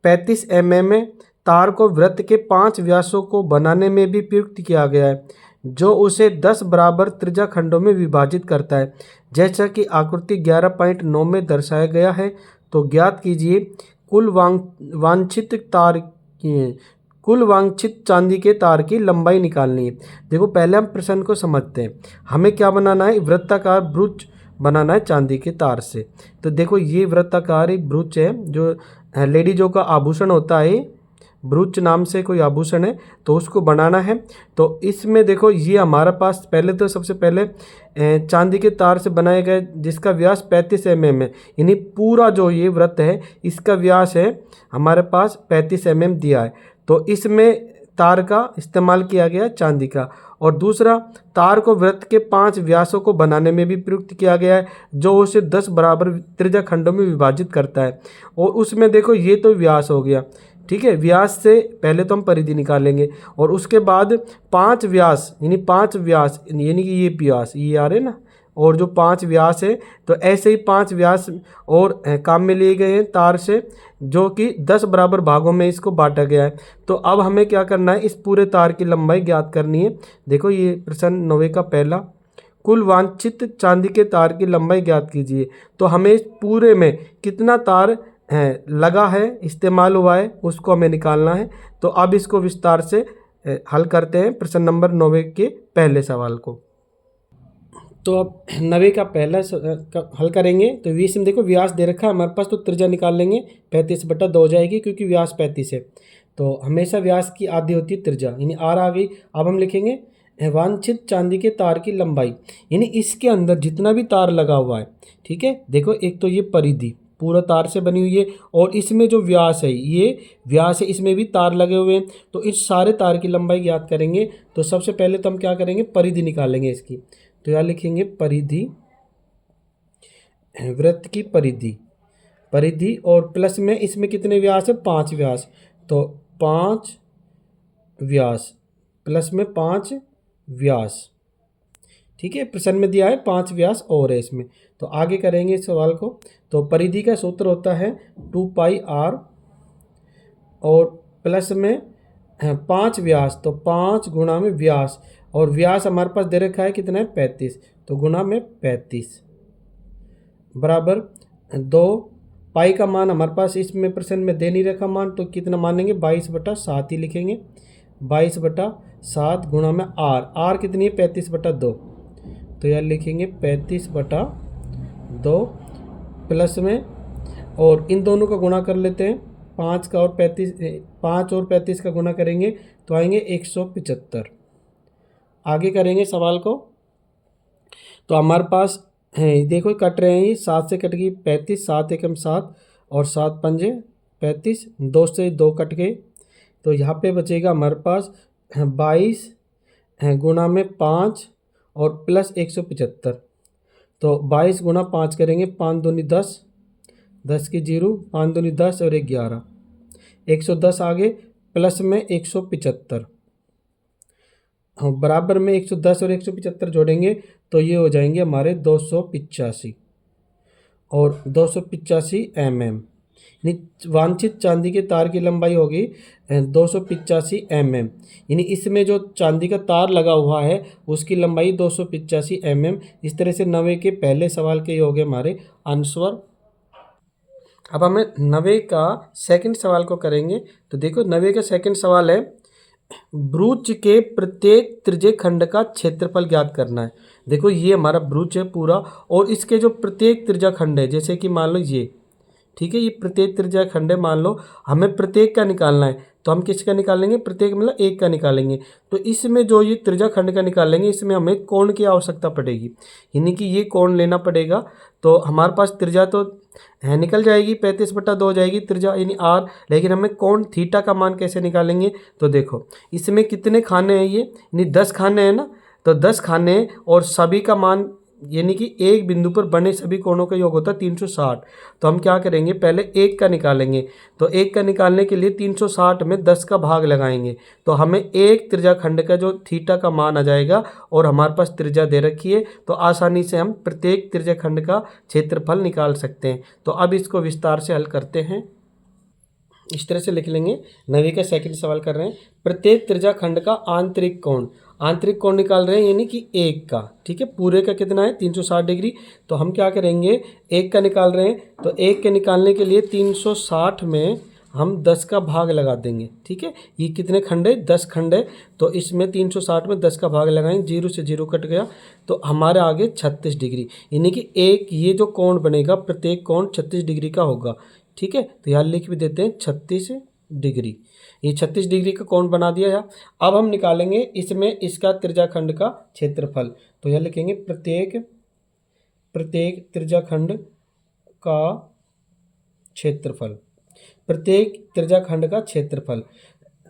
35 mm है। तार को वृत्त के 5 व्यासों को बनाने में भी प्रयुक्त किया गया है जो उसे 10 बराबर त्रिज्या खंडों में विभाजित करता है, जैसा कि आकृति 11.9 में दर्शाया गया है। तो ज्ञात कीजिए कुल वांछित चांदी के तार की लंबाई निकालनी है। देखो पहले हम प्रश्न को समझते हैं। हमें क्या बनाना है? वृत्ताकार ब्रूच बनाना है चांदी के तार से। तो देखो ये वृत्ताकार ब्रूच है, जो लेडीजों का आभूषण होता है, ब्रूच नाम से कोई आभूषण है, तो उसको बनाना है। तो इसमें देखो ये हमारा पास पहले तो सबसे पहले चांदी के तार से बनाया गया जिसका व्यास 35 mm है, यानी पूरा जो ये वृत्त है इसका व्यास है हमारे पास 35 mm दिया है। तो इसमें तार का इस्तेमाल किया गया चांदी का। और दूसरा, तार को वृत्त के 5 व्यासों को बनाने में भी प्रयुक्त किया गया है जो उसे 10 बराबर त्रिज्या खंडों में विभाजित करता है। और उसमें देखो ये तो व्यास हो गया, ठीक है, व्यास से पहले तो हम परिधि निकालेंगे और उसके बाद 5 व्यास यानी 5 व्यास यानी कि ये व्यास ये आ रहे ना, और जो 5 व्यास है तो ऐसे ही 5 व्यास और काम में लिए गए हैं तार से, जो कि 10 बराबर भागों में इसको बांटा गया है। तो अब हमें क्या करना है? इस पूरे तार की लंबाई ज्ञात करनी है। देखो ये प्रश्न 9 का पहला, कुल वांछित चांदी के तार की लंबाई ज्ञात कीजिए। तो हमें इस पूरे में कितना तार लगा है, इस्तेमाल हुआ है, उसको हमें निकालना है। तो अब इसको विस्तार से हल करते हैं प्रश्न नंबर 9 के पहले सवाल को। तो अब 9 का पहला हल करेंगे। तो इसमें देखो व्यास दे रखा है हमारे पास, तो त्रिज्या निकाल लेंगे, 35/2 हो जाएगी क्योंकि व्यास 35 है। तो हमेशा व्यास की आधी होती है त्रिज्या, यानी आर आ गई। अब हम लिखेंगे वांछित चांदी के तार की लंबाई, यानी इसके अंदर जितना भी तार लगा हुआ है, ठीक है। देखो एक तो ये परिधि पूरा तार से बनी हुई है और इसमें जो व्यास है, ये व्यास है, इसमें भी तार लगे हुए हैं। तो इस सारे तार की लंबाई ज्ञात करेंगे। तो सबसे पहले तो हम क्या करेंगे, परिधि निकालेंगे इसकी। तो यहाँ लिखेंगे परिधि, वृत्त की परिधि, परिधि और प्लस में इसमें कितने व्यास है, 5 व्यास। तो 5 व्यास प्लस में 5 व्यास, ठीक है। प्रश्न में दिया है 5 व्यास और है इसमें। तो आगे करेंगे इस सवाल को। तो परिधि का सूत्र होता है 2πr और प्लस में 5 व्यास, तो 5 गुणा में व्यास, और व्यास हमारे पास दे रखा है कितना है, 35, तो गुणा में 35 बराबर 2। पाई का मान हमारे पास इसमें प्रश्न में दे नहीं रखा मान, तो कितना मानेंगे, 22/7 ही लिखेंगे। 22/7 गुणा में आर कितनी है, 35/2, तो यार लिखेंगे 35/2 प्लस में, और इन दोनों का गुणा कर लेते हैं, 5 का और 35, 5 और 35 का गुणा करेंगे तो आएंगे 175। आगे करेंगे सवाल को। तो हमारे पास है, देखो कट रहे हैं, ये 7 से कट गई 35, 7 एकम 7 और 7 पंजे 35, 2 से 2 कट गए। तो यहाँ पे बचेगा हमारे पास 22 गुणा में 5 और प्लस 175। तो 22 गुणा 5 करेंगे, 5 दूनी 10, 10 की 0, 5 दूनी 10 और 11, 110 आगे प्लस में 175, बराबर में 110 और 175 जोड़ेंगे तो ये हो जाएंगे हमारे 285 और 285 mm। वांछित चांदी के तार की लंबाई होगी 285 mm, यानी इसमें जो चांदी का तार लगा हुआ है उसकी लंबाई 285 mm। इस तरह से 90 के पहले सवाल के ये हो गए हमारे आंसर। अब हमें 90 का सेकंड सवाल को करेंगे। तो देखो 90 का सेकंड सवाल है, ब्रूच के प्रत्येक त्रिज्य खंड का क्षेत्रफल ज्ञात करना है। देखो ये हमारा ब्रूच है पूरा, और इसके जो प्रत्येक त्रिज्या खंड है, जैसे कि मान लो ये, ठीक है, ये प्रत्येक त्रिज्या खंड है, मान लो हमें प्रत्येक का निकालना है, तो हम किसका निकालेंगे, प्रत्येक मतलब एक का निकालेंगे। तो इसमें जो ये त्रिज्या खंड का निकालेंगे, इसमें हमें कोण की आवश्यकता पड़ेगी, यानी कि ये कोण लेना पड़ेगा। तो हमारे पास त्रिज्या तो है निकल जाएगी, 35/2 हो जाएगी त्रिज्या यानी आर, लेकिन हमें कोण थीटा का मान कैसे निकालेंगे। तो देखो इसमें कितने खाने हैं, ये यानी 10 खाने हैं ना, तो 10 खाने और सभी का मान, यानी कि एक बिंदु पर बने सभी कोणों का योग होता है 360। तो हम क्या करेंगे, पहले एक का निकालेंगे। तो एक का निकालने के लिए 360 में 10 का भाग लगाएंगे, तो हमें एक त्रिज्या खंड का जो थीटा का मान आ जाएगा, और हमारे पास त्रिज्या दे रखी है, तो आसानी से हम प्रत्येक त्रिज्या खंड का क्षेत्रफल निकाल सकते हैं। तो अब इसको विस्तार से हल करते हैं। इस तरह से लिख लेंगे। 90 का सेकंड सवाल कर रहे हैं, प्रत्येक त्रिज्या खंड का आंतरिक कोण, आंतरिक कोण निकाल रहे हैं, यानी कि एक का, ठीक है, पूरे का कितना है 360 डिग्री। तो हम क्या करेंगे, एक का निकाल रहे हैं, तो एक के निकालने के लिए 360 में हम 10 का भाग लगा देंगे, ठीक है। ये कितने खंड है, 10 खंड है, तो इसमें 360 में 10 का भाग लगाएंगे, 0 से 0 कट गया, तो हमारे आगे 36 डिग्री, यानी कि एक ये जो कोण बनेगा प्रत्येक कोण 36 डिग्री का होगा, ठीक है। तो यहाँ लिख भी देते हैं 36 डिग्री, ये 36 डिग्री का कोण बना दिया है। अब हम निकालेंगे इसमें इसका त्रिज्याखंड का क्षेत्रफल। तो यह लिखेंगे प्रत्येक त्रिज्याखंड का क्षेत्रफल, प्रत्येक त्रिज्याखंड का क्षेत्रफल।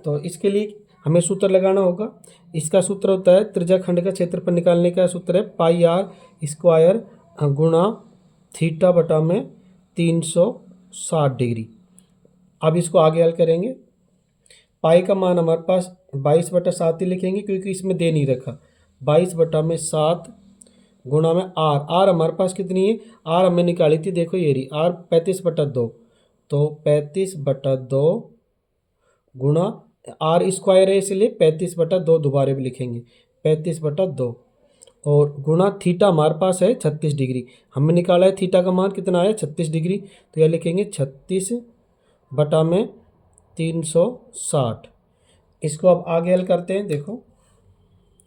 तो इसके लिए हमें सूत्र लगाना होगा। इसका सूत्र होता है, त्रिज्याखंड का क्षेत्रफल निकालने का सूत्र है πr² गुणा थीटा बटा में 360 डिग्री। अब इसको आगे हल करेंगे। पाई का मान हमारे पास 22/7 ही लिखेंगे, क्योंकि इसमें दे नहीं रखा। 22/7 गुणा में आर हमारे पास कितनी है, आर हमें निकाली थी, देखो ये रही आर 35/2, तो 35/2 गुणा आर स्क्वायर है, इसलिए 35/2 दोबारा भी लिखेंगे 35/2, और गुणा थीटा हमारे पास है 36 डिग्री, हमने निकाला है थीटा का मान कितना है 36 डिग्री। तो यह लिखेंगे 36/360। इसको अब आगे हल करते हैं। देखो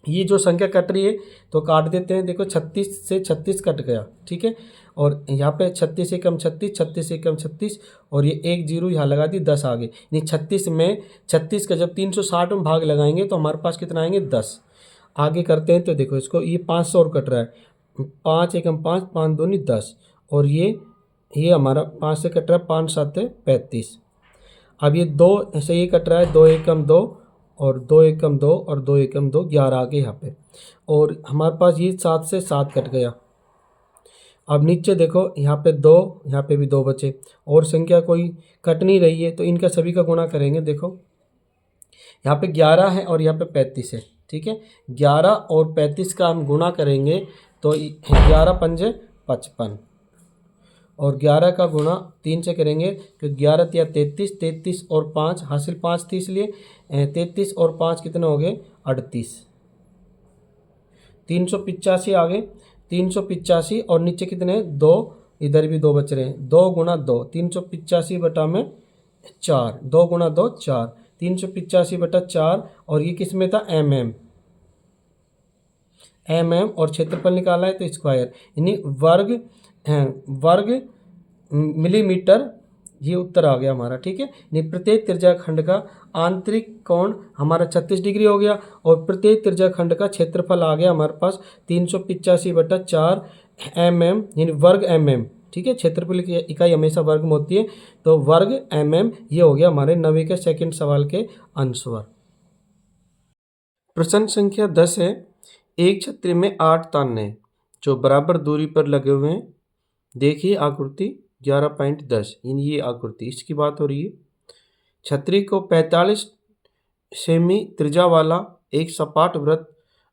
ये जो संख्या कट रही है तो काट देते हैं। देखो 36 से 36 कट गया, ठीक है, और यहाँ पे 36 एकम 36, 36 एकम 36, और ये 1 0 यहाँ लगा दी, 10 आगे, यानी 36 में 36 का जब 360 में भाग लगाएंगे तो हमारे पास कितना आएंगे 10। आगे करते हैं तो देखो इसको, ये 500 और कट रहा है, 5 एकम 5, 5 दूनी 10, और ये हमारा 5 से कट रहा है, 5 7 35। अब ये 2 से ये कट रहा है, 2 एकम 2 और 2 एकम 2 और 2 एकम 2, 11 आ गए यहाँ पे। और हमारे पास ये 7 से 7 कट गया। अब नीचे देखो, यहाँ पे 2, यहाँ पे भी 2 बचे, और संख्या कोई कट नहीं रही है, तो इनका सभी का गुणा करेंगे। देखो यहाँ पे 11 है और यहाँ पे 35 है, ठीक है। 11 और 35 का हम गुणा करेंगे तो 11 पंजे 55, और 11 का गुणा 3 से करेंगे तो 11 तिया 33, 33 और 5 हासिल 5 थी, इसलिए 33 और 5 कितने हो गए 38, 385 आ गए। 385 और नीचे कितने हैं 2, इधर भी 2 बच रहे हैं, 2 गुणा 2, 385 बटा में 4, 2 गुणा 2 4, 385 बटा 4, और ये किस में था एम एम, और क्षेत्रफल निकाला है तो स्क्वायर, यानी वर्ग मिलीमीटर, ये उत्तर आ गया हमारा, ठीक है। यानी प्रत्येक त्रिज्याखंड का आंतरिक कोण हमारा 36 डिग्री हो गया, और प्रत्येक त्रिज्याखंड का क्षेत्रफल आ गया हमारे पास 385 बटा 4 एम एम, यानी वर्ग एम एम, ठीक है। क्षेत्रफल की इकाई हमेशा वर्ग में होती है, तो वर्ग एम एम, ये हो गया हमारे 9वीं के सेकंड सवाल के आंसर। प्रश्न संख्या 10 है, एक छतरी में 8 ताने जो बराबर दूरी पर लगे हुए हैं, देखिए आकृति 11.10, यानी ये आकृति, इसकी बात हो रही है। छतरी को 45 सेमी त्रिज्या वाला एक सपाट वृत्त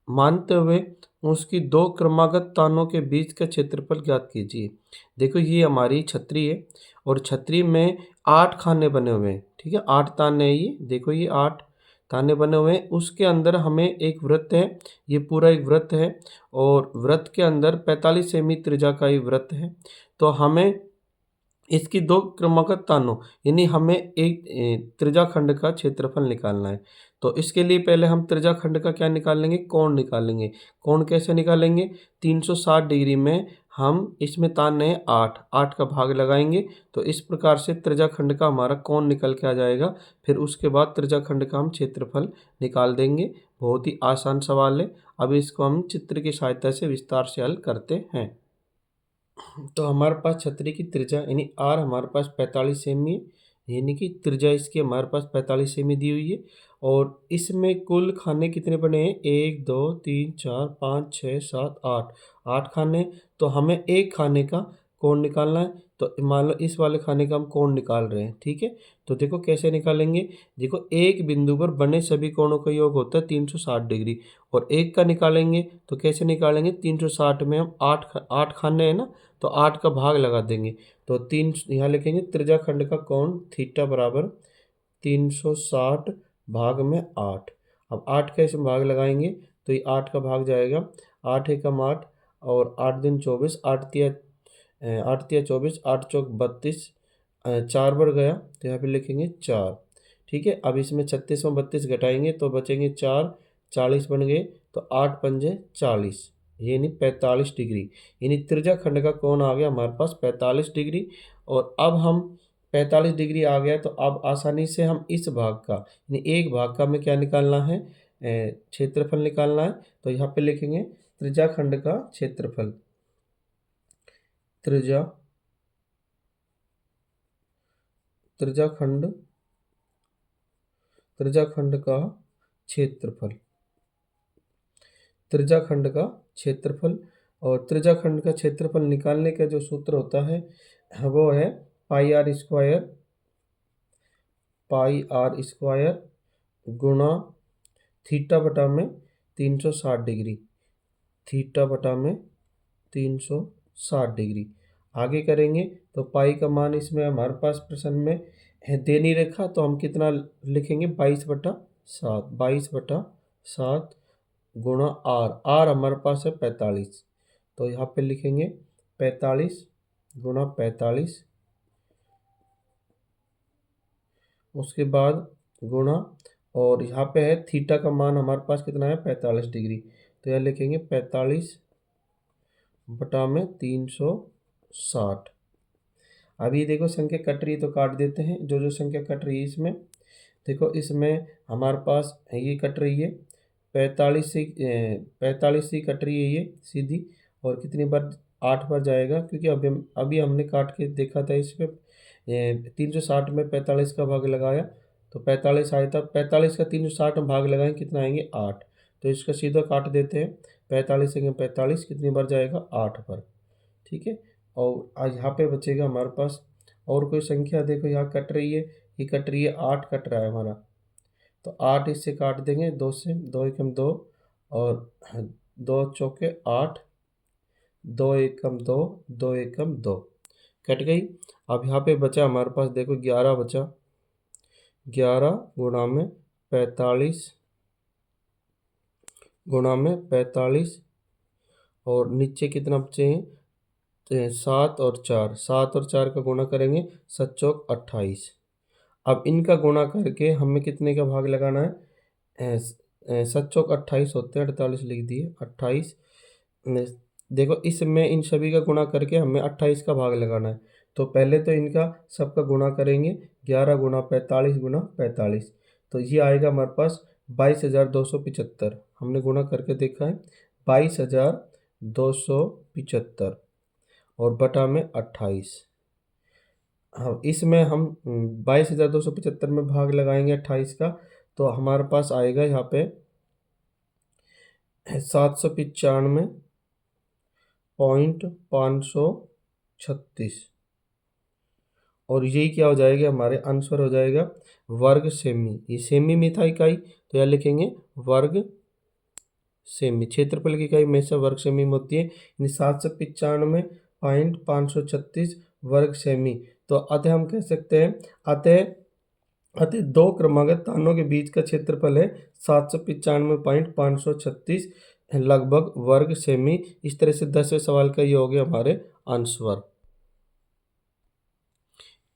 मानते हुए उसकी 2 क्रमागत तानों के बीच का क्षेत्रफल ज्ञात कीजिए। देखो ये हमारी छतरी है, और छतरी में 8 खाने बने हुए हैं, ठीक है, 8 ताने हैं ये, देखो ये 8 ताने बने हुए हैं। उसके अंदर हमें एक वृत्त है, ये पूरा एक वृत्त है, और वृत्त के अंदर 45 सेमी त्रिज्या का ये वृत्त है। तो हमें इसकी 2 क्रमागत तानों, यानी हमें एक त्रिज्याखंड का क्षेत्रफल निकालना है। तो इसके लिए पहले हम त्रिज्याखंड का क्या निकाल लेंगे, कोण निकाल लेंगे। कोण कैसे निकालेंगे, 360 डिग्री में हम इसमें तान है 8, 8 का भाग लगाएंगे, तो इस प्रकार से त्रिज्याखंड का हमारा कोण निकल के आ जाएगा। फिर उसके बाद त्रिज्याखंड का हम क्षेत्रफल निकाल देंगे। बहुत ही आसान सवाल है। अब इसको हम चित्र की सहायता से विस्तार से हल करते हैं। तो हमारे पास छतरी की त्रिज्या यानी आर हमारे पास 45 सेमी है, यानी कि त्रिज्या इसकी हमारे पास 45 सेमी दी हुई है। और इसमें कुल खाने कितने बने हैं, 1 2 3 4 5 6 7 8, 8 खाने। तो हमें एक खाने का कोण निकालना है, तो मान लो इस वाले खाने का हम कोण निकाल रहे हैं, ठीक है। तो देखो कैसे निकालेंगे, देखो एक बिंदु पर बने सभी कोणों का योग होता है 360 डिग्री, और एक का निकालेंगे तो कैसे निकालेंगे, 360 में हम 8 खाने हैं ना, तो 8 का भाग लगा देंगे। तो 3 यहाँ लिखेंगे त्रिज्याखंड का कोण थीटा बराबर 360 भाग में 8। अब 8 का इसमें भाग लगाएंगे तो ये 8 का भाग जाएगा, 8 एकम 8 और 8 दिन 24, 8 तिया 24, 8 चौक 32, 4 बढ़ गया तो यहाँ पे लिखेंगे 4, ठीक है। अब इसमें 36 में 32 घटाएंगे तो बचेंगे 4, 40 बन गए, तो 8 पंजे 40, यानी 45 डिग्री, यानी त्रिज्याखंड का कोण आ गया हमारे पास 45 डिग्री। और अब हम 45 डिग्री आ गया, तो अब आसानी से हम इस भाग का, यानी एक भाग का हमें क्या निकालना है, क्षेत्रफल निकालना है। तो यहाँ पे लिखेंगे त्रिज्याखंड का क्षेत्रफल, त्रिज्याखंड का क्षेत्रफल, त्रिज्याखंड का क्षेत्रफल। और त्रिज्याखंड का क्षेत्रफल निकालने का जो सूत्र होता है वो है पाई आर स्क्वायर गुणा थीटा बटा में 360 डिग्री, थीटा बटा में 360 डिग्री। आगे करेंगे तो पाई का मान इसमें हमारे पास प्रश्न में है दे नहीं रखा, तो हम कितना लिखेंगे 22/7, 22/7 गुणा आर हमारे पास है 45, तो यहाँ पे लिखेंगे 45 गुणा 45, उसके बाद गुणा, और यहाँ पे है थीटा का मान हमारे पास कितना है 45 डिग्री, तो यहाँ लिखेंगे 45 बटा में 360। अभी देखो संख्या कट रही है तो काट देते हैं, जो जो संख्या कट रही है इसमें, देखो इसमें हमारे पास ये कट रही है 45 ही कट रही है ये सीधी, और कितनी बार 8 बार जाएगा, क्योंकि अभी हमने काट के देखा था इस पे 360 में 45 का भाग लगाया तो 45 आया था। 45 का 360 में भाग लगाएं कितना आएंगे 8, तो इसका सीधा काट देते हैं। 45 से 45 कितनी बार जाएगा 8 बार, ठीक है। और आज यहाँ पे बचेगा हमारे पास और कोई संख्या, देखो यहाँ कट रही है, ये कट रही है 8 कट रहा है हमारा, तो 8 इससे काट देंगे 2 से, 2 एकम 2 और 2 चौके 8, 2 एकम 2, 2 एकम 2 कट गई। अब यहाँ पे बचा हमारे पास देखो 11 बचा, 11 गुणा में 45 गुणा में 45, और नीचे कितना बचे हैं तो 7 और 4, 7 और 4 का गुणा करेंगे 7 चौक 28। अब इनका गुणा करके हमें कितने का भाग लगाना है, 7 चौक 28 होते हैं, 48 लिख दिए 28। देखो इसमें इन सभी का गुणा करके हमें 28 का भाग लगाना है, तो पहले तो इनका सबका गुणा करेंगे, 11 गुणा 45 गुणा 45, तो ये आएगा हमारे पास 22,275। हमने गुणा करके देखा है 22,275 और बटा में 28। हाँ, इसमें हम 22,275 में भाग लगाएंगे 28 का, तो हमारे पास आएगा यहाँ पे 795.536, और यही क्या हो जाएगा हमारे आंसर हो जाएगा वर्ग सेमी। ये सेमी में था इकाई, तो यहाँ लिखेंगे वर्ग सेमी। क्षेत्रफल की इकाई हमेशा वर्ग सेमी में होती है, यानी 795.536 वर्ग सेमी। तो अतः हम कह सकते हैं अतः अतः दो क्रमागत तानों के बीच का क्षेत्रफल है 795.536 लगभग वर्ग सेमी। इस तरह से 10वें सवाल का ये हो गया हमारे आंसर।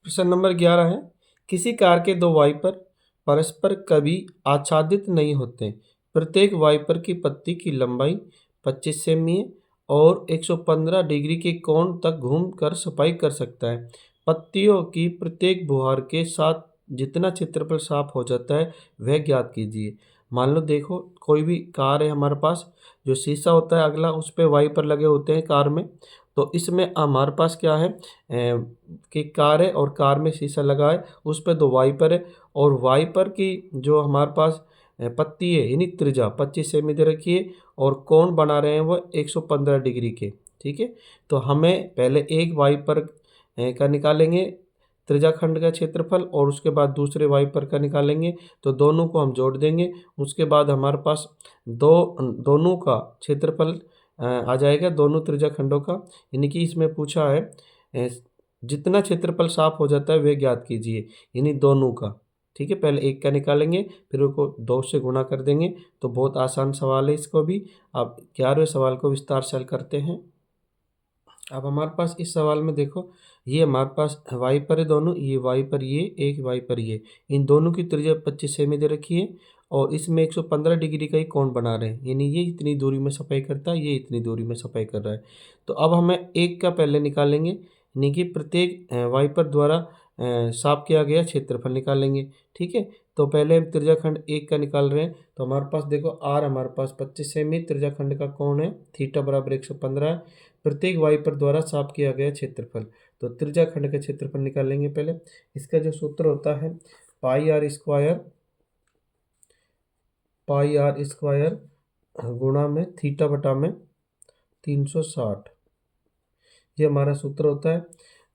प्रश्न नंबर 11 है, किसी कार के दो वाइपर परस्पर कभी आच्छादित नहीं होते। प्रत्येक वाइपर की पत्ती की लंबाई 25 सेमी है और 115 डिग्री के कोण तक घूमकर सफाई कर सकता है। पत्तियों की प्रत्येक बुहार के साथ जितना क्षेत्रफल साफ हो जाता है वह ज्ञात कीजिए। मान लो देखो कोई भी कार है हमारे पास, जो शीशा होता है अगला उस पर वाइपर लगे होते हैं कार में, तो इसमें हमारे पास क्या है कि कार है और कार में शीशा लगा है, उस पर दो वाइपर है, और वाइपर की जो हमारे पास पत्ती है यानी त्रिज्या 25 सेमी दे रखी है और कोण बना रहे हैं वो 115 डिग्री के, ठीक है। तो हमें पहले एक वाइपर का निकालेंगे त्रिज्याखंड का क्षेत्रफल और उसके बाद दूसरे वाइपर का निकालेंगे, तो दोनों को हम जोड़ देंगे। उसके बाद हमारे पास दोनों का क्षेत्रफल आ जाएगा, दोनों त्रिज्याखंडों का, यानी कि इसमें पूछा है जितना क्षेत्रफल साफ हो जाता है वह ज्ञात कीजिए, यानी दोनों का, ठीक है। पहले एक का निकालेंगे फिर उसको 2 से गुणा कर देंगे, तो बहुत आसान सवाल है इसको भी। अब 11वें सवाल को विस्तार से हल करते हैं। अब हमारे पास इस सवाल में देखो ये हमारे पास वाइपर है दोनों, ये वाइपर ये एक वाइपर ये, इन दोनों की त्रिज्या 25 सेमी दे रखी है और इसमें 115 डिग्री का ही कोण बना रहे हैं, यानी ये इतनी दूरी में सफाई करता है, ये इतनी दूरी में सफाई कर रहा है। तो अब हमें एक का पहले निकालेंगे, यानी कि प्रत्येक वाइपर द्वारा साफ किया गया क्षेत्रफल निकालेंगे, ठीक है। तो पहले हम त्रिज्याखंड एक का निकाल रहे हैं, तो हमारे पास देखो आर हमारे पास 25 सेमी त्रिज्याखंड का कोण है, थीटा बराबर 115 है। प्रत्येक वाइपर द्वारा साफ किया गया क्षेत्रफल, तो त्रिज्याखंड का क्षेत्रफल निकालेंगे पहले। इसका जो सूत्र होता है पाई आर स्क्वायर गुणा में थीटा बटा में 360, ये हमारा सूत्र होता है।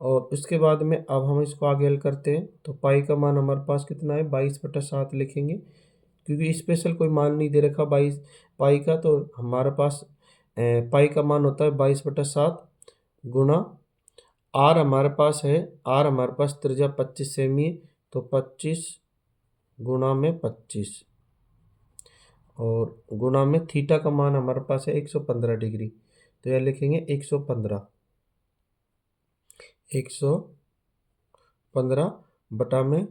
और उसके बाद में अब हम इसको आगे हल करते हैं, तो पाई का मान हमारे पास कितना है 22/7 लिखेंगे, क्योंकि स्पेशल कोई मान नहीं दे रखा 22 पाई का, तो हमारे पास पाई का मान होता है 22/7 गुणा आर हमारे पास है, आर हमारे पास त्रिज्या 25 सेमी है, तो 25 गुणा में 25 और गुणा में थीटा का मान हमारे पास है 115 डिग्री, तो यह लिखेंगे 115 बटा में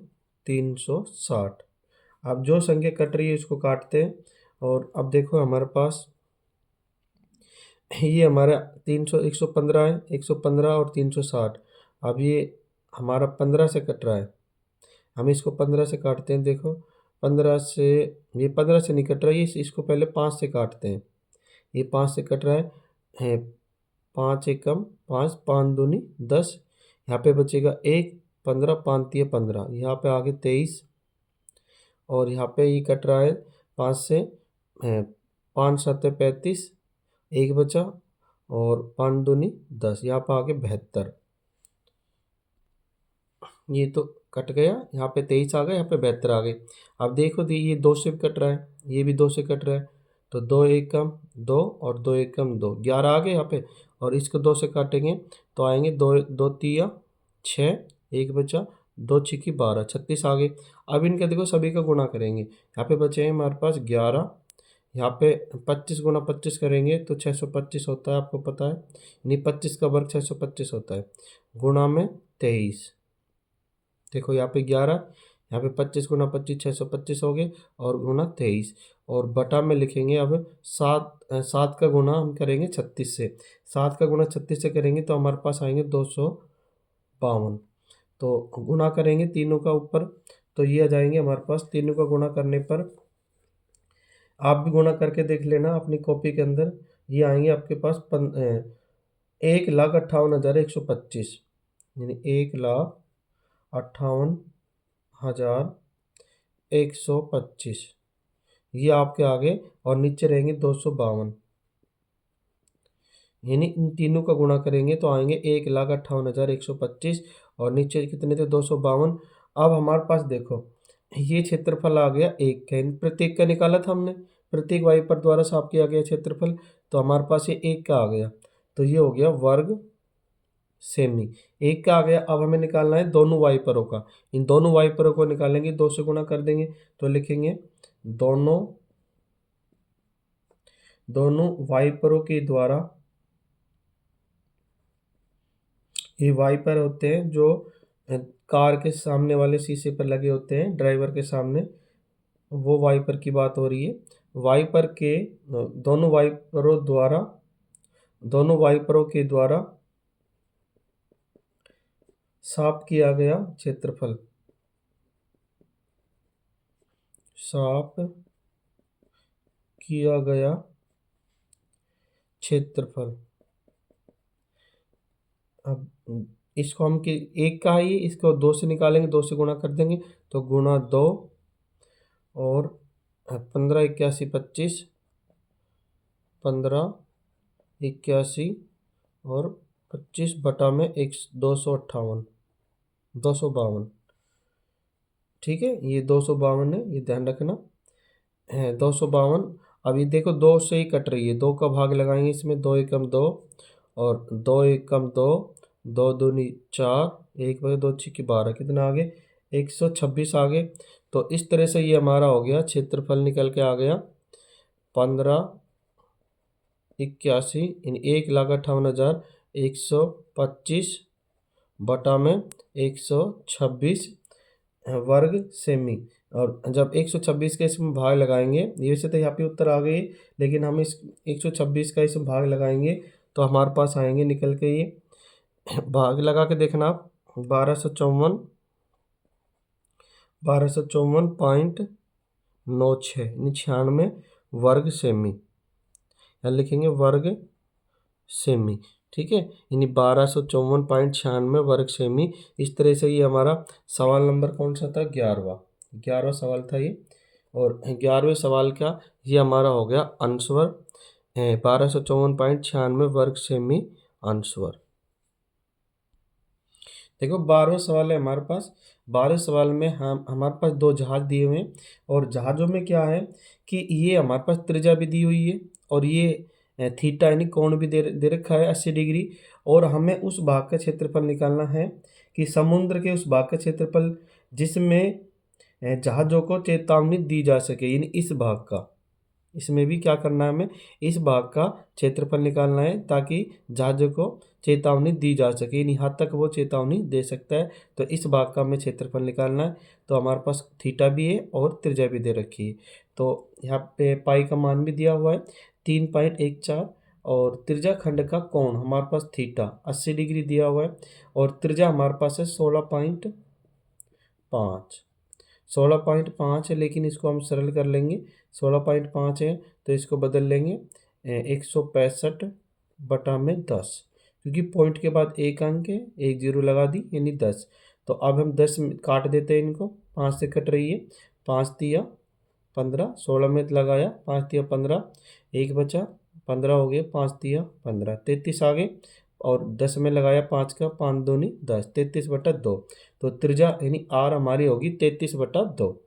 360। अब जो संख्या कट रही है उसको काटते हैं, और अब देखो हमारे पास ये हमारा 115 है, 115 और 360। अब ये हमारा 15 से कट रहा है, हम इसको 15 से काटते हैं। देखो 15 से, ये 15 से नहीं कट रहा है, इसको पहले 5 से काटते हैं। ये 5 से कट रहा है 5 एकम 5, 5 दूनी 10, यहाँ पे बचेगा 1, 15, 5 तिया 15, यहाँ पे आगे 23, और यहाँ पे ये कट रहा है 5 से, 5 7 35, एक बचा, और 5 दूनी 10, यहाँ पे आगे 72, ये तो कट गया, यहाँ पे 23 आ गया, यहाँ पे 72 आ गए। अब देखो दी, ये 2 से भी कट रहा है, ये भी 2 से कट रहा है, तो 2 एकम 2 और 2 एकम 2, 11 आ गए यहाँ पे, और इसको 2 से काटेंगे तो आएंगे 2 2 तिया 6, एक बचा, 2 छिकी 12, 36 आ गए। अब इनका देखो सभी का गुणा करेंगे, यहाँ पे बचे हैं हमारे पास 11, यहाँ पे 25 गुना 25 करेंगे तो 625 होता है, आपको पता है, यानी 25 का वर्ग 625 होता है, गुणा में 23, देखो यहाँ पे 11, यहाँ पे 25 गुना 25 625 हो गए, और गुना 23, और बटा में लिखेंगे अब 7 का गुना हम करेंगे 36 से, 7 का गुना 36 से करेंगे तो हमारे पास आएंगे 252, तो गुना करेंगे तीनों का ऊपर, तो ये आ जाएंगे हमारे पास, तीनों का गुना करने पर, आप भी गुना करके देख लेना अपनी कॉपी के अंदर, ये आएंगे आपके पास 1,58,125, यानी 1,58,125, ये आपके आगे, और नीचे रहेंगे 252, यानी इन तीनों का गुणा करेंगे तो आएंगे 1,58,125, और नीचे कितने थे 252। अब हमारे पास देखो ये क्षेत्रफल आ गया एक का, प्रत्येक का निकाला था हमने, प्रत्येक वाइपर द्वारा साफ किया गया क्षेत्रफल, तो हमारे पास ये एक का आ गया, तो ये हो गया वर्ग सेमी, एक का आ गया। अब हमें निकालना है दोनों वाइपरों का, इन दोनों वाइपरों को निकालेंगे, 2 से गुणा कर देंगे तो लिखेंगे दोनों वाइपरों के द्वारा, ये वाइपर होते हैं जो कार के सामने वाले शीशे पर लगे होते हैं, ड्राइवर के सामने, वो वाइपर की बात हो रही है। वाइपर के दोनों वाइपरों के द्वारा साफ किया गया क्षेत्रफल, साफ किया गया क्षेत्रफल। अब इसको हम कि एक का है, इसको 2 से निकालेंगे, 2 से गुणा कर देंगे तो गुणा 2, और 15 81 25, 15 81 और 25 बटा में 258, 252, ठीक है, ये 252 है, ये ध्यान रखना है 252। अब ये देखो 2 से ही कट रही है, 2 का भाग लगाएंगे इसमें, 2 एकम 2, और 2 एकम 2, 2 दूनी 4, एक बजे 2 छिकी 12, कितना आ गए 126 आ गए। तो इस तरह से ये हमारा हो गया, क्षेत्रफल निकल के आ गया 1581, यानी 1,58,125 बटा में 126 वर्ग सेमी। और जब 126 का इसमें भाग लगाएंगे, ये वैसे तो यहाँ पे उत्तर आ गई, लेकिन हम इस 126 का इसमें भाग लगाएंगे तो हमारे पास आएंगे निकल के, ये भाग लगा के देखना आप, 1254.96, 96 वर्ग सेमी, या लिखेंगे वर्ग सेमी, ठीक है, यानी 1254.96 वर्ग सेमी। इस तरह से ये हमारा सवाल नंबर कौन सा था, 11वां सवाल था ये, और 11वें सवाल का ये हमारा हो गया आंसर 1254.96 वर्ग सेमी आंसर। देखो 12वां सवाल है हमारे पास, 12वें सवाल में हम हमारे पास 2 जहाज दिए हुए हैं, और जहाज़ों में क्या है कि ये हमारे पास त्रिज्या भी दी हुई है, और ये थीटा यानी कोण भी दे रखा है 80 डिग्री, और हमें उस भाग का क्षेत्रफल निकालना है कि समुद्र के उस भाग का क्षेत्रफल जिसमें जहाज़ों को चेतावनी दी जा सके, यानी इस भाग का, इसमें भी क्या करना है हमें, इस भाग का क्षेत्रफल निकालना है ताकि जहाज़ों को चेतावनी दी जा सके, यानी यहाँ तक वो चेतावनी दे सकता है, तो इस भाग का हमें क्षेत्रफल निकालना है। तो हमारे पास थीटा भी है और त्रिज्या भी दे रखी है, तो यहाँ पे पाई का मान भी दिया हुआ है 3.14, और त्रिज्या खंड का कोण हमारे पास थीटा 80 डिग्री दिया हुआ है, और त्रिज्या हमारे पास है 16.5, 16.5 है, लेकिन इसको हम सरल कर लेंगे। 16.5 है तो इसको बदल लेंगे 165/10, क्योंकि पॉइंट के बाद एक अंक है, एक जीरो लगा दी यानी 10। तो अब हम 10 काट देते हैं इनको, 5 से कट रही है, 5 तिया 15, 16 में लगाया, 5 तिया 15, एक बचा 15 हो गया, 5 तिया 15, 33 आ गए, और 10 में लगाया 5 का, 5 दूनी 10, 33/2। तो त्रिज्या यानी आर हमारी होगी 33/2।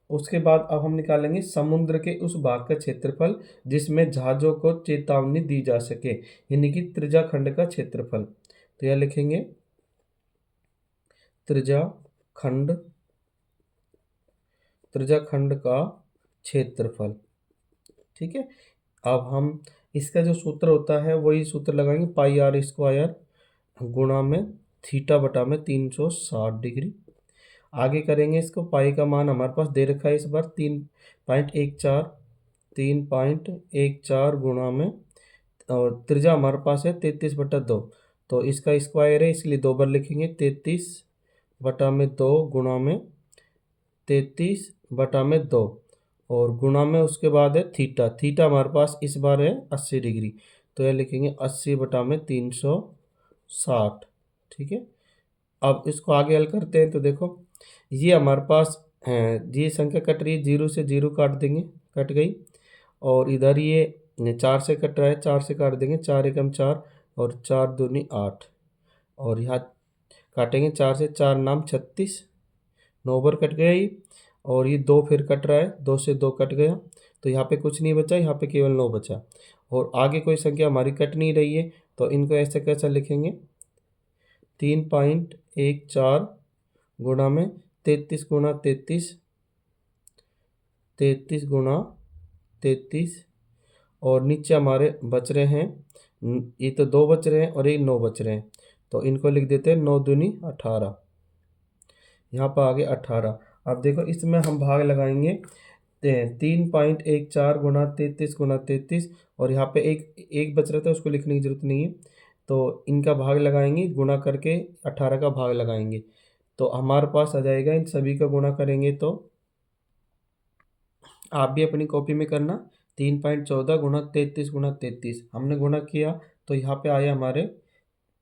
उसके बाद अब हम निकालेंगे समुद्र के उस भाग का क्षेत्रफल जिसमें जहाज़ों को चेतावनी दी जा सके, यानी कि त्रिज्या खंड का क्षेत्रफल। तो यह लिखेंगे त्रिज्या खंड का क्षेत्रफल। ठीक है, अब हम इसका जो सूत्र होता है वही सूत्र लगाएंगे, पाई आर स्क्वायर गुणा में थीटा बटा में 360 डिग्री। आगे करेंगे इसको, पाई का मान हमारे पास दे रखा है इस बार 3.14 गुणा में, और त्रिज्या हमारे पास है 33/2, तो इसका स्क्वायर है इसलिए 2 बार लिखेंगे, 33/2 गुणा में 33/2, और गुणा में उसके बाद है थीटा। थीटा हमारे पास इस बार है 80 डिग्री, तो यह लिखेंगे 80/360। ठीक है, अब इसको आगे हल करते हैं। तो देखो ये हमारे पास ये संख्या कट रही है, 0 से 0 काट देंगे, कट गई, और इधर ये 4 से कट रहा है, 4 से काट देंगे, 4 एकम 4 और 4 दूनी 8, और यहाँ काटेंगे 4 से, 4 नाम 36, 9 बार कट गया ये, और ये 2 फिर कट रहा है, 2 से 2 कट गया, तो यहाँ पे कुछ नहीं बचा, यहाँ पे केवल 9 बचा, और आगे कोई संख्या हमारी कट नहीं रही है, तो इनको ऐसे कैसे लिखेंगे, 3.14 गुणा में 33 गुणा 33, 33 गुणा 33, और नीचे हमारे बच रहे हैं, ये तो 2 बच रहे हैं और ये 9 बच रहे हैं, तो इनको लिख देते हैं 9 दूनी 18, यहाँ पर आ गए 18। अब देखो इसमें हम भाग लगाएंगे 3.14 गुणा 33 गुणा 33, और यहाँ पे एक बच रहा था उसको लिखने की जरूरत नहीं है, तो इनका भाग लगाएंगे, गुणा करके 18 का भाग लगाएंगे, तो हमारे पास आ जाएगा, इन सभी का गुणा करेंगे, तो आप भी अपनी कॉपी में करना, 3.14 गुणा 33 गुणा 33 हमने गुणा किया, तो यहाँ पे आया हमारे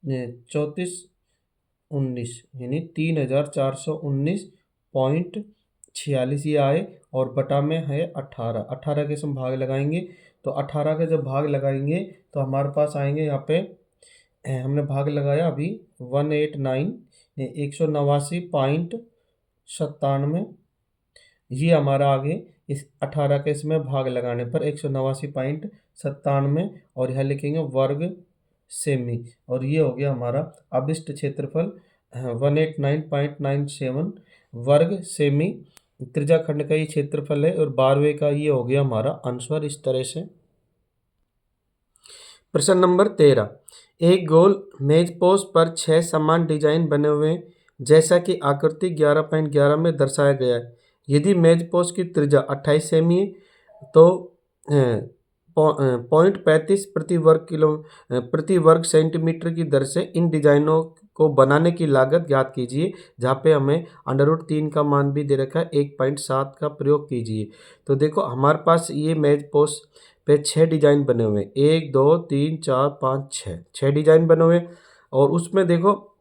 3419, यानी 3419.46 ये आए, और बटा में है 18, 18 के हम भाग लगाएंगे, तो 18 का जब भाग लगाएंगे तो हमारे पास आएंगे, यहाँ पे हमने भाग लगाया अभी 189, 189.97, ये हमारा आगे इस 18 के इसमें भाग लगाने पर 189.97, और यह लिखेंगे वर्ग सेमी, और ये हो गया हमारा अभिष्ट क्षेत्रफल 189.97 वर्ग सेमी, त्रिज्या खंड का ये क्षेत्रफल है, और 12वें का ये हो गया हमारा आंसर। इस तरह से प्रश्न नंबर 13, एक गोल मेजपोश पर 6 समान डिजाइन बने हुए हैं, जैसा कि आकृति 11.11 में दर्शाया गया है। यदि मेजपोश की त्रिज्या 28 सेमी है तो 0.35 प्रति वर्ग सेंटीमीटर की दर से इन डिजाइनों को बनाने की लागत ज्ञात कीजिए। जहाँ पे हमें √3 का मान भी दे रखा है, 1.7 का प्रयोग कीजिए। तो देखो हमारे पास ये मेजपोश पे 6 डिजाइन बने हुए हैं, 1 2 3 4 5 6 डिजाइन बने हुए हैं, और उसमें देखो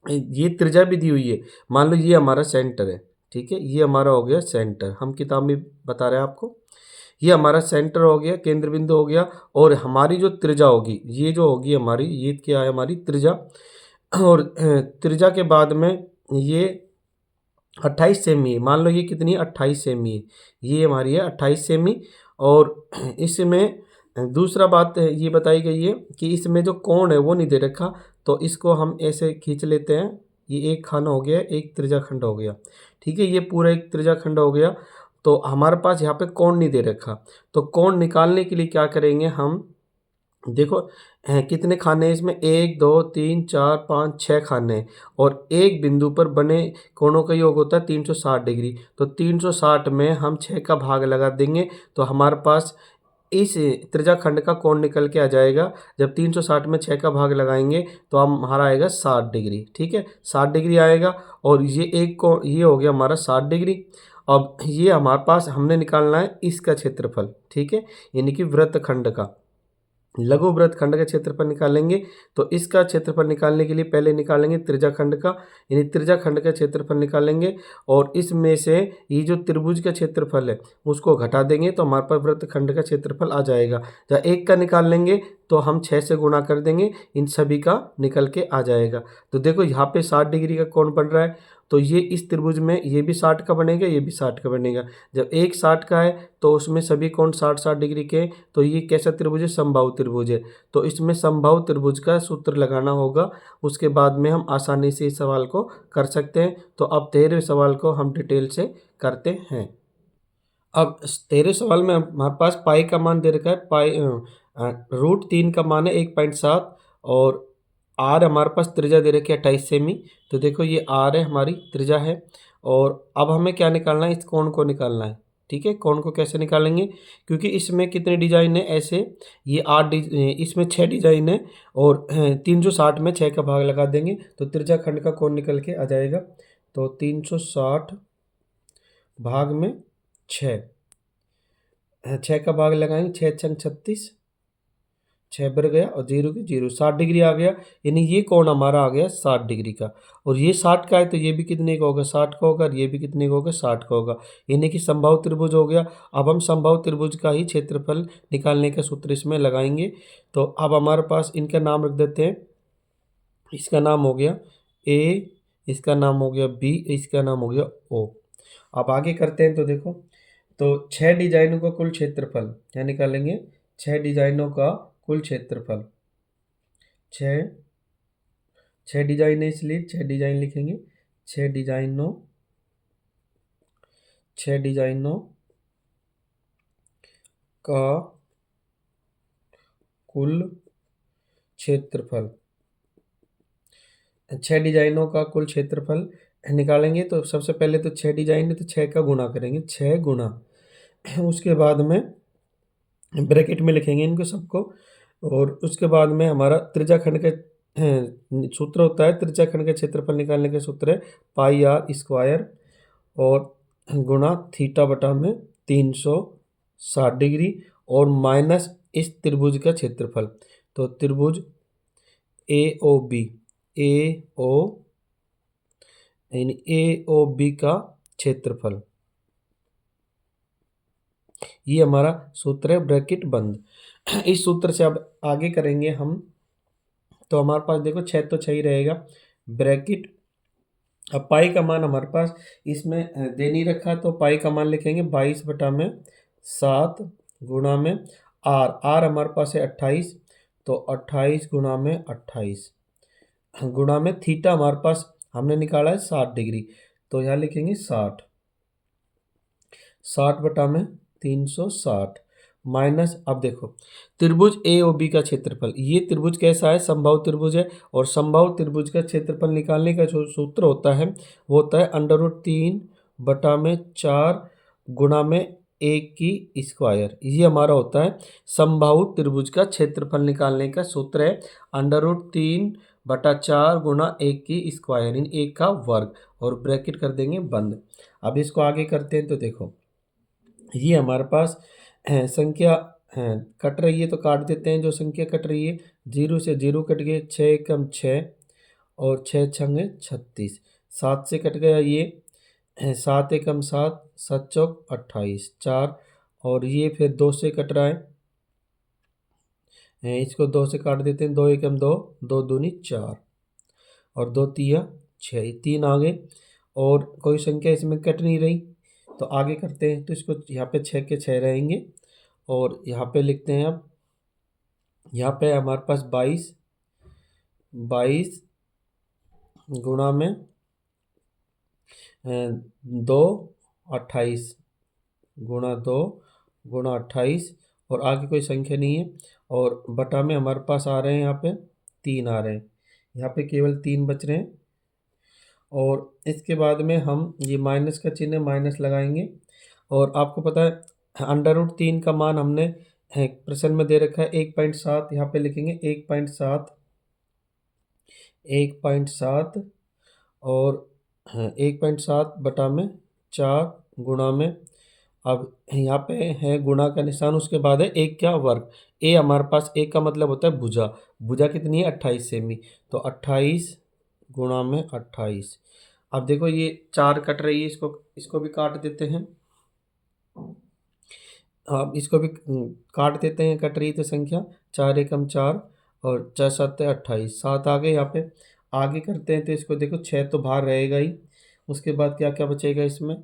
ये त्रिज्या भी दी हुई है। मान लो ये हमारा सेंटर है, ठीक है, ये हमारा हो गया सेंटर, हम किताब में बता रहे हैं आपको, ये हमारा सेंटर हो गया, केंद्र बिंदु हो गया, और हमारी जो त्रिज्या होगी ये जो होगी हमारी, ये क्या है हमारी त्रिज्या, और त्रिज्या के बाद में ये 28 सेमी है, मान लो ये कितनी है 28 सेमी है, ये हमारी है 28 सेमी, और इसमें दूसरा बात ये बताई गई है कि इसमें जो कोण है वो नहीं दे रखा, तो इसको हम ऐसे खींच लेते हैं, ये एक खाना हो गया, एक त्रिज्या खंड हो गया, ठीक है, ये पूरा एक त्रिज्या खंड हो गया, तो हमारे पास यहाँ पे कोण नहीं दे रखा, तो कोण निकालने के लिए क्या करेंगे हम, देखो कितने खाने हैं इसमें, 1 2 3 4 5 6 खाने हैं, और एक बिंदु पर बने कोणों का योग होता है 360 डिग्री, तो 360 में हम 6 का भाग लगा देंगे, तो हमारे पास इस त्रिज्या खंड का कोण निकल के आ जाएगा। जब 360 में 6 का भाग लगाएंगे तो हमारा आएगा 60 डिग्री, ठीक है, 60 डिग्री आएगा, और ये एक कोण ये हो गया हमारा 60 डिग्री, अब ये हमारे पास हमने निकालना है इसका क्षेत्रफल, ठीक है, यानी कि वृत्तखंड का। लघु वृत्तखंड का क्षेत्रफल निकालेंगे तो इसका क्षेत्रफल निकालने के लिए पहले निकालेंगे त्रिज्याखंड का, यानी त्रिज्याखंड का क्षेत्रफल निकालेंगे और इसमें से ये जो त्रिभुज का क्षेत्रफल है उसको घटा देंगे तो हमारे पास वृत्तखंड का क्षेत्रफल आ जाएगा। जब एक का निकाल लेंगे तो हम 6 से गुणा कर देंगे, इन सभी का निकल के आ जाएगा। तो देखो यहाँ पे 60 डिग्री का कोण बन रहा है, तो ये इस त्रिभुज में ये भी 60 का बनेगा, ये भी 60 का बनेगा। जब एक 60 का है तो उसमें सभी कोण 60-60 डिग्री के हैं, तो ये कैसा त्रिभुज है? समबाहु त्रिभुज है। तो इसमें समबाहु त्रिभुज का सूत्र लगाना होगा, उसके बाद में हम आसानी से इस सवाल को कर सकते हैं। तो अब 13वें सवाल को हम डिटेल से करते हैं। अब 13वें सवाल में हमारे पास पाई का मान दे रखा है, √3 का मान है 1.7 और आर हमारे पास त्रिज्या दे रखी है 28 सेमी। तो देखो ये आर है, हमारी त्रिज्या है। और अब हमें क्या निकालना है? इस कोण को निकालना है, ठीक है। कोण को कैसे निकालेंगे? क्योंकि इसमें कितने डिजाइन है ऐसे, ये इसमें 6 डिजाइन है और 360 में 6 का भाग लगा देंगे तो त्रिज्याखंड का कोण निकल के आ जाएगा। तो 360 भाग में 6, 6 का भाग लगाएंगे, 6 छंग 36, 6 बढ़ गया और 0 की 0, 60 डिग्री आ गया। यानी ये कोण हमारा आ गया 60 डिग्री का। और ये 60 का है तो ये भी कितने का होगा? 60 का होगा। और ये भी कितने का होगा? 60 का होगा। यानी कि समबाहु त्रिभुज हो गया। अब हम समबाहु त्रिभुज का ही क्षेत्रफल निकालने का सूत्र इसमें लगाएंगे। तो अब हमारे पास इनका नाम रख देते हैं। इसका नाम हो गया ए, इसका नाम हो गया बी, इसका नाम हो गया ओ। अब आगे करते हैं तो देखो, तो 6 डिजाइनों का कुल क्षेत्रफल क्या निकालेंगे? 6 डिजाइनों का कुल क्षेत्रफल, 6 डिजाइन है इसलिए 6 डिजाइन लिखेंगे। 6 डिजाइनों का कुल क्षेत्रफल, 6 डिजाइनों का कुल क्षेत्रफल निकालेंगे। तो सबसे पहले तो 6 डिजाइन है तो 6 का गुणा करेंगे, 6 गुणा, उसके बाद में ब्रैकेट में लिखेंगे इनको सबको। और उसके बाद में हमारा त्रिज्याखंड का सूत्र होता है, त्रिज्याखंड का क्षेत्रफल निकालने का सूत्र है पाई आर स्क्वायर और गुणा थीटा बटा में 360 डिग्री और माइनस इस त्रिभुज का क्षेत्रफल। तो त्रिभुज ए ओ बी, यानी ए ओ बी का क्षेत्रफल, ये हमारा सूत्र है, ब्रैकेट बंद। इस सूत्र से अब आगे करेंगे हम। तो हमारे पास देखो 6 तो 6 ही रहेगा, ब्रैकेट। अब पाई का मान हमारे पास इसमें दे नहीं रखा, तो पाई का मान लिखेंगे 22 बटा में 7 गुणा में आर हमारे पास है 28, तो 28 गुणा में 28 गुणा में थीटा हमारे पास हमने निकाला है 60 डिग्री, तो यहाँ लिखेंगे 60 बटा में 360 माइनस। अब देखो त्रिभुज ए ओ बी का क्षेत्रफल, ये त्रिभुज कैसा है? समबाहु त्रिभुज है। और समबाहु त्रिभुज का क्षेत्रफल निकालने का जो सूत्र होता है वो होता है √3 बटा में 4 गुणा में 1 की स्क्वायर। ये हमारा होता है समबाहु त्रिभुज का क्षेत्रफल निकालने का सूत्र है √3 बटा 4 गुणा 1 की स्क्वायर, इन 1 का वर्ग, और ब्रैकेट कर देंगे बंद। अब इसको आगे करते हैं तो देखो, ये हमारे पास संख्या कट रही है तो काट देते हैं। जो संख्या कट रही है 0 से 0 कट गए, 6 एकम 6 और 6 छंगे 36, 7 से कट गया ये 7 एकम 7, 7 चौक 28, 4, और ये फिर 2 से कट रहा है, इसको 2 से काट देते हैं, 2 एकम 2, 2 दूनी 4 और 2 तिया 6, 3 आ गए। और कोई संख्या इसमें कट नहीं रही तो आगे करते हैं। तो इसको यहाँ पे 6 के 6 रहेंगे और यहाँ पे लिखते हैं। अब यहाँ पे हमारे पास 22 गुणा में 2 28 गुणा 2 गुणा 28, और आगे कोई संख्या नहीं है, और बटा में हमारे पास आ रहे हैं यहाँ पे 3 आ रहे हैं, यहाँ पे केवल 3 बच रहे हैं। और इसके बाद में हम ये माइनस का चिन्ह माइनस लगाएंगे। और आपको पता है √3 का मान हमने प्रश्न में दे रखा है 1.7, यहाँ पे लिखेंगे 1.7 और 1.7 बटा में 4 गुणा में, अब यहाँ पे है गुणा का निशान, उसके बाद है एक क्या वर्ग। ए हमारे पास, एक का मतलब होता है भुजा। भुजा कितनी है 28 सेमी, तो 28 गुणा में 28। अब देखो ये 4 कट रही है, इसको भी काट देते हैं। अब इसको भी काट देते हैं, कट रही थी संख्या। 4 एकम 4 और 4 7 28, 7 आ गए। यहाँ पे आगे करते हैं तो इसको देखो 6 तो बाहर रहेगा ही, उसके बाद क्या क्या बचेगा इसमें।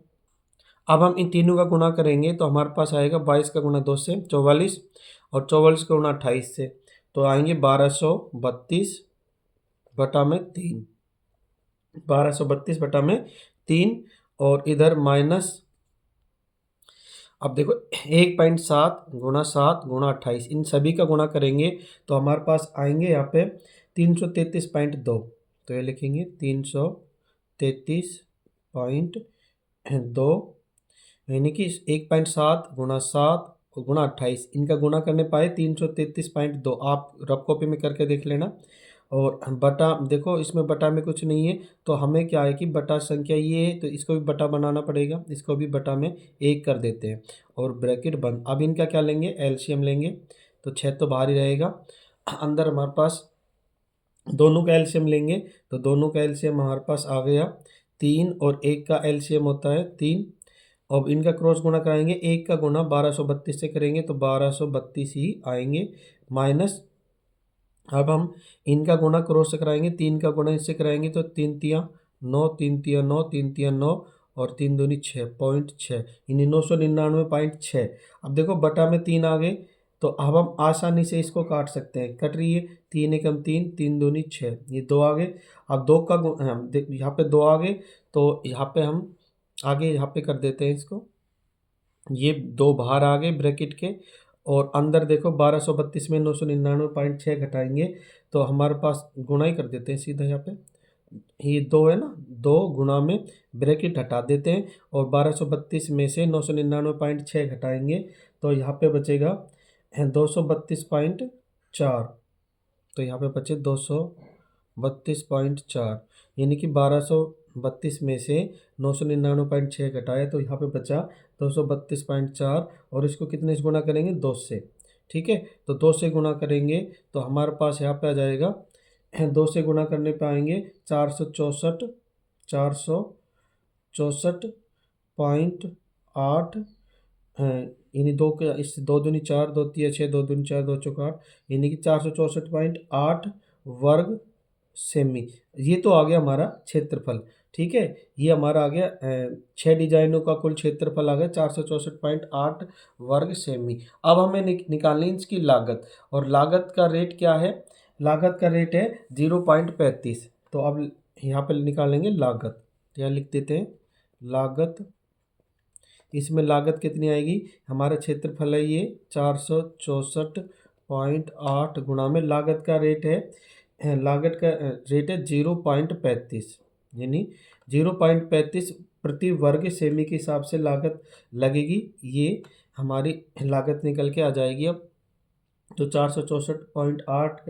अब हम इन तीनों का गुणा करेंगे तो हमारे पास आएगा 22 का गुणा 2 से 44, और 44 का गुणा 28 से, तो आएंगे 1232 बटा में 3, 1232 बटा में 3। और इधर माइनस, अब देखो 1.7 गुणा 7 गुणा 28, इन सभी का गुणा करेंगे तो हमारे पास आएंगे यहाँ पे 333.2। तो ये लिखेंगे 333.2, यानी कि 1.7 गुणा 7 गुणा 28, इनका गुणा करने पाए 333.2। आप रफ कॉपी में करके देख लेना। और बटा, देखो इसमें बटा में कुछ नहीं है, तो हमें क्या है कि बटा संख्या ये है, तो इसको भी बटा बनाना पड़ेगा, इसको भी बटा में 1 कर देते हैं और ब्रैकेट बंद। अब इनका क्या लेंगे, एलसीएम लेंगे, तो 6 तो बाहर ही रहेगा। अंदर हमारे पास दोनों का एलसीएम लेंगे, तो दोनों का एलसीएम हमारे पास आ गया 3, और 1 का एलसीएम होता है 3। अब इनका क्रॉस गुणा कराएंगे, 1 का गुणा 1232 से करेंगे तो 1232 ही आएंगे, माइनस। अब हम इनका गुणा क्रॉस से कराएंगे, 3 का गुणा इससे कराएंगे तो 3 तिया 9, 3 तिया 9, 3 तिया 9 और 3 दूनी 6.6, यानी 999.6। अब देखो बटा में 3 आ गए, तो अब हम आसानी से इसको काट सकते हैं, कट रही है, 3 एकम 3, 3 दूनी 6, ये 2 आ गए। अब 2 का यहाँ पे 2 आ गए, तो यहाँ पे हम आगे यहाँ पे कर देते हैं इसको, ये 2 बाहर आ गए ब्रैकेट के। और अंदर देखो 1232 में 999.6 घटाएंगे तो हमारे पास गुणा ही कर देते हैं सीधा यहाँ पे, ये 2 है ना, 2 गुणा में ब्रैकेट हटा देते हैं, और 1232 में से 999.6 घटाएंगे तो यहाँ पे बचेगा 232.4। तो यहाँ पे बचे 232.4, यानी कि 1232 में से 999.6 घटाया तो यहाँ पे बचा 232.4, और इसको कितने से गुणा करेंगे, 2 से। ठीक है, तो 2 से गुणा करेंगे तो हमारे पास यहाँ पे आ जाएगा, 2 से गुणा करने पे आएंगे 464.8, यानी 2 का इस 2 दूनी 4, 2 तिया 6, 2 दूनी 4, 2 चौका 8, यानी कि 464.8 वर्ग सेमी। ये तो आ गया हमारा क्षेत्रफल। ठीक है, ये हमारा आ गया 6 डिजाइनों का कुल क्षेत्रफल आ गया 464.8 वर्ग सेमी। अब हमें निकालनी इसकी लागत, और लागत का रेट क्या है, लागत का रेट है 0.35। तो अब यहाँ पर निकालेंगे लागत, यहाँ लिख देते हैं लागत। इसमें लागत कितनी आएगी, हमारा क्षेत्रफल है ये 464.8 गुणा में लागत का रेट है, लागत का रेट है 0.35, यानी 0.35 प्रति वर्ग सेमी के हिसाब से लागत लगेगी। ये हमारी लागत निकल के आ जाएगी। अब तो 464.8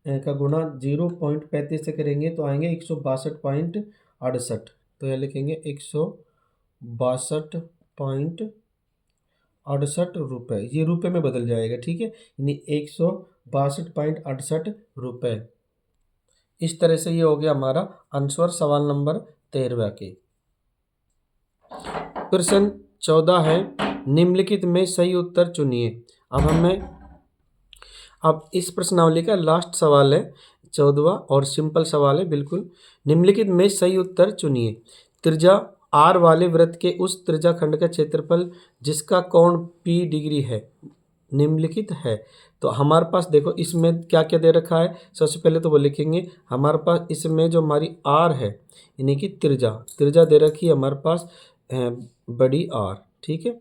का गुणा 0.35 से करेंगे तो आएंगे 162.68। तो यह लिखेंगे 162.68 रुपये, ये रुपये में बदल जाएगा। ठीक है, यानी 162.68 रुपये। इस तरह से ये हो गया हमारा आंसर सवाल नंबर 13 के। प्रश्न 14 है, निम्नलिखित में सही उत्तर चुनिए। अब इस प्रश्नावली का लास्ट सवाल है 14वां, और सिंपल सवाल है बिल्कुल। निम्नलिखित में सही उत्तर चुनिए। त्रिज्या आर वाले वृत्त के उस त्रिज्याखंड का क्षेत्रफल जिसका कोण P डिग्री है निम्नलिखित है। तो हमारे पास देखो इसमें क्या क्या दे रखा है, सबसे पहले तो वो लिखेंगे हमारे पास इसमें जो हमारी आर है, यानी कि त्रिज्या दे रखी है हमारे पास बड़ी आर। ठीक है,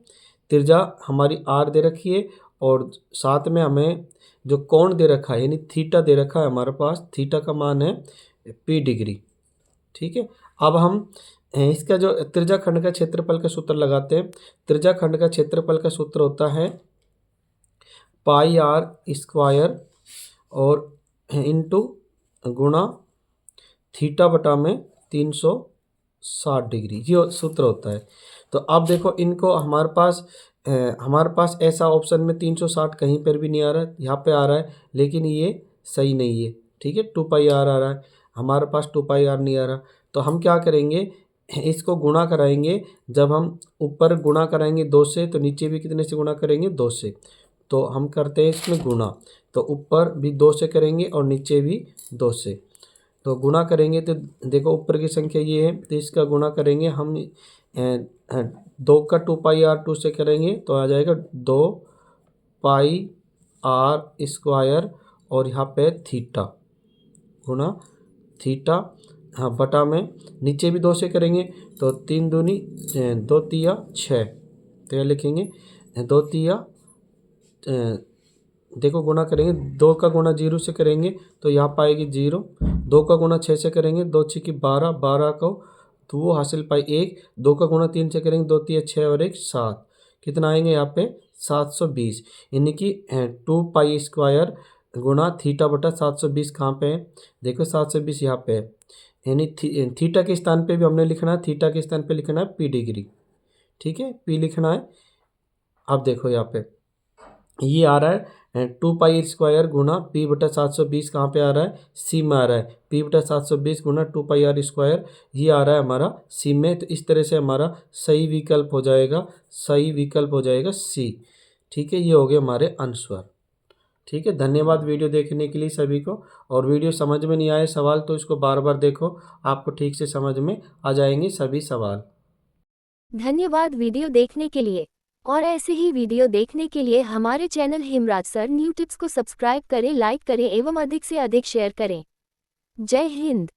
त्रिज्या हमारी आर दे रखी है, और साथ में हमें जो कोण दे रखा है यानी थीटा दे रखा है हमारे पास, थीटा का मान है P डिग्री। ठीक है, अब हम इसका जो त्रिज्याखंड का क्षेत्रफल का सूत्र लगाते हैं। त्रिज्याखंड का क्षेत्रफल का सूत्र होता है पाई आर स्क्वायर और इंटू गुणा थीटा बटा में 360 डिग्री, ये सूत्र होता है। तो अब देखो इनको हमारे पास ऐसा ऑप्शन में 360 कहीं पर भी नहीं आ रहा है, यहाँ पे आ रहा है, लेकिन ये सही नहीं है। ठीक है, 2 पाई आर आ रहा है, हमारे पास 2 पाई आर नहीं आ रहा। तो हम क्या करेंगे, इसको गुणा कराएंगे। जब हम ऊपर गुणा कराएंगे 2 से, तो नीचे भी कितने से गुणा करेंगे, 2 से। तो हम करते हैं इसमें गुणा, तो ऊपर भी 2 से करेंगे और नीचे भी 2 से। तो गुणा करेंगे तो देखो ऊपर की संख्या ये है, तो इसका गुणा करेंगे हम 2 का 2 पाई आर 2 से करेंगे तो आ जाएगा 2 पाई आर स्क्वायर, और यहाँ पे थीटा गुणा थीटा, हाँ बटा में नीचे भी 2 से करेंगे तो 3 दूनी 2 तिया 6, तो यह लिखेंगे 2 तिया देखो गुणा करेंगे, 2 का गुणा 0 से करेंगे तो यहाँ पाएगी 0, 2 का गुणा 6 से करेंगे 2 6 की 12, 12 को तो वो हासिल पाई 1, 2 का गुणा 3 से करेंगे 2 3 6 और 1 7, कितना आएंगे यहाँ पे 720, यानी कि 2 पाई स्क्वायर गुणा थीटा बटा 720 कहाँ पे है, देखो 720 यहाँ पे है, यानी थीटा के स्थान पे भी हमने लिखना है, थीटा के स्थान पे लिखना है पी डिग्री। ठीक है, पी लिखना है। अब देखो यहाँ पे ये आ रहा है 2 पाई स्क्वायर गुणा पी बटा 720 कहाँ पे आ रहा है, सी में आ रहा है, पी बटा 720 गुणा 2 पाई आर स्क्वायर, ये आ रहा है हमारा सी में। तो इस तरह से हमारा सही विकल्प हो जाएगा, सही विकल्प हो जाएगा सी। ठीक है, ये हो गए हमारे आंसर। ठीक है, धन्यवाद वीडियो देखने के लिए सभी को। और वीडियो समझ में नहीं आए सवाल तो इसको बार बार देखो, आपको ठीक से समझ में आ जाएंगे सभी सवाल। धन्यवाद वीडियो देखने के लिए। और ऐसे ही वीडियो देखने के लिए हमारे channel Hemraj sir new tips को सब्सक्राइब करें, लाइक करें एवं अधिक से अधिक शेयर करें। जय हिंद।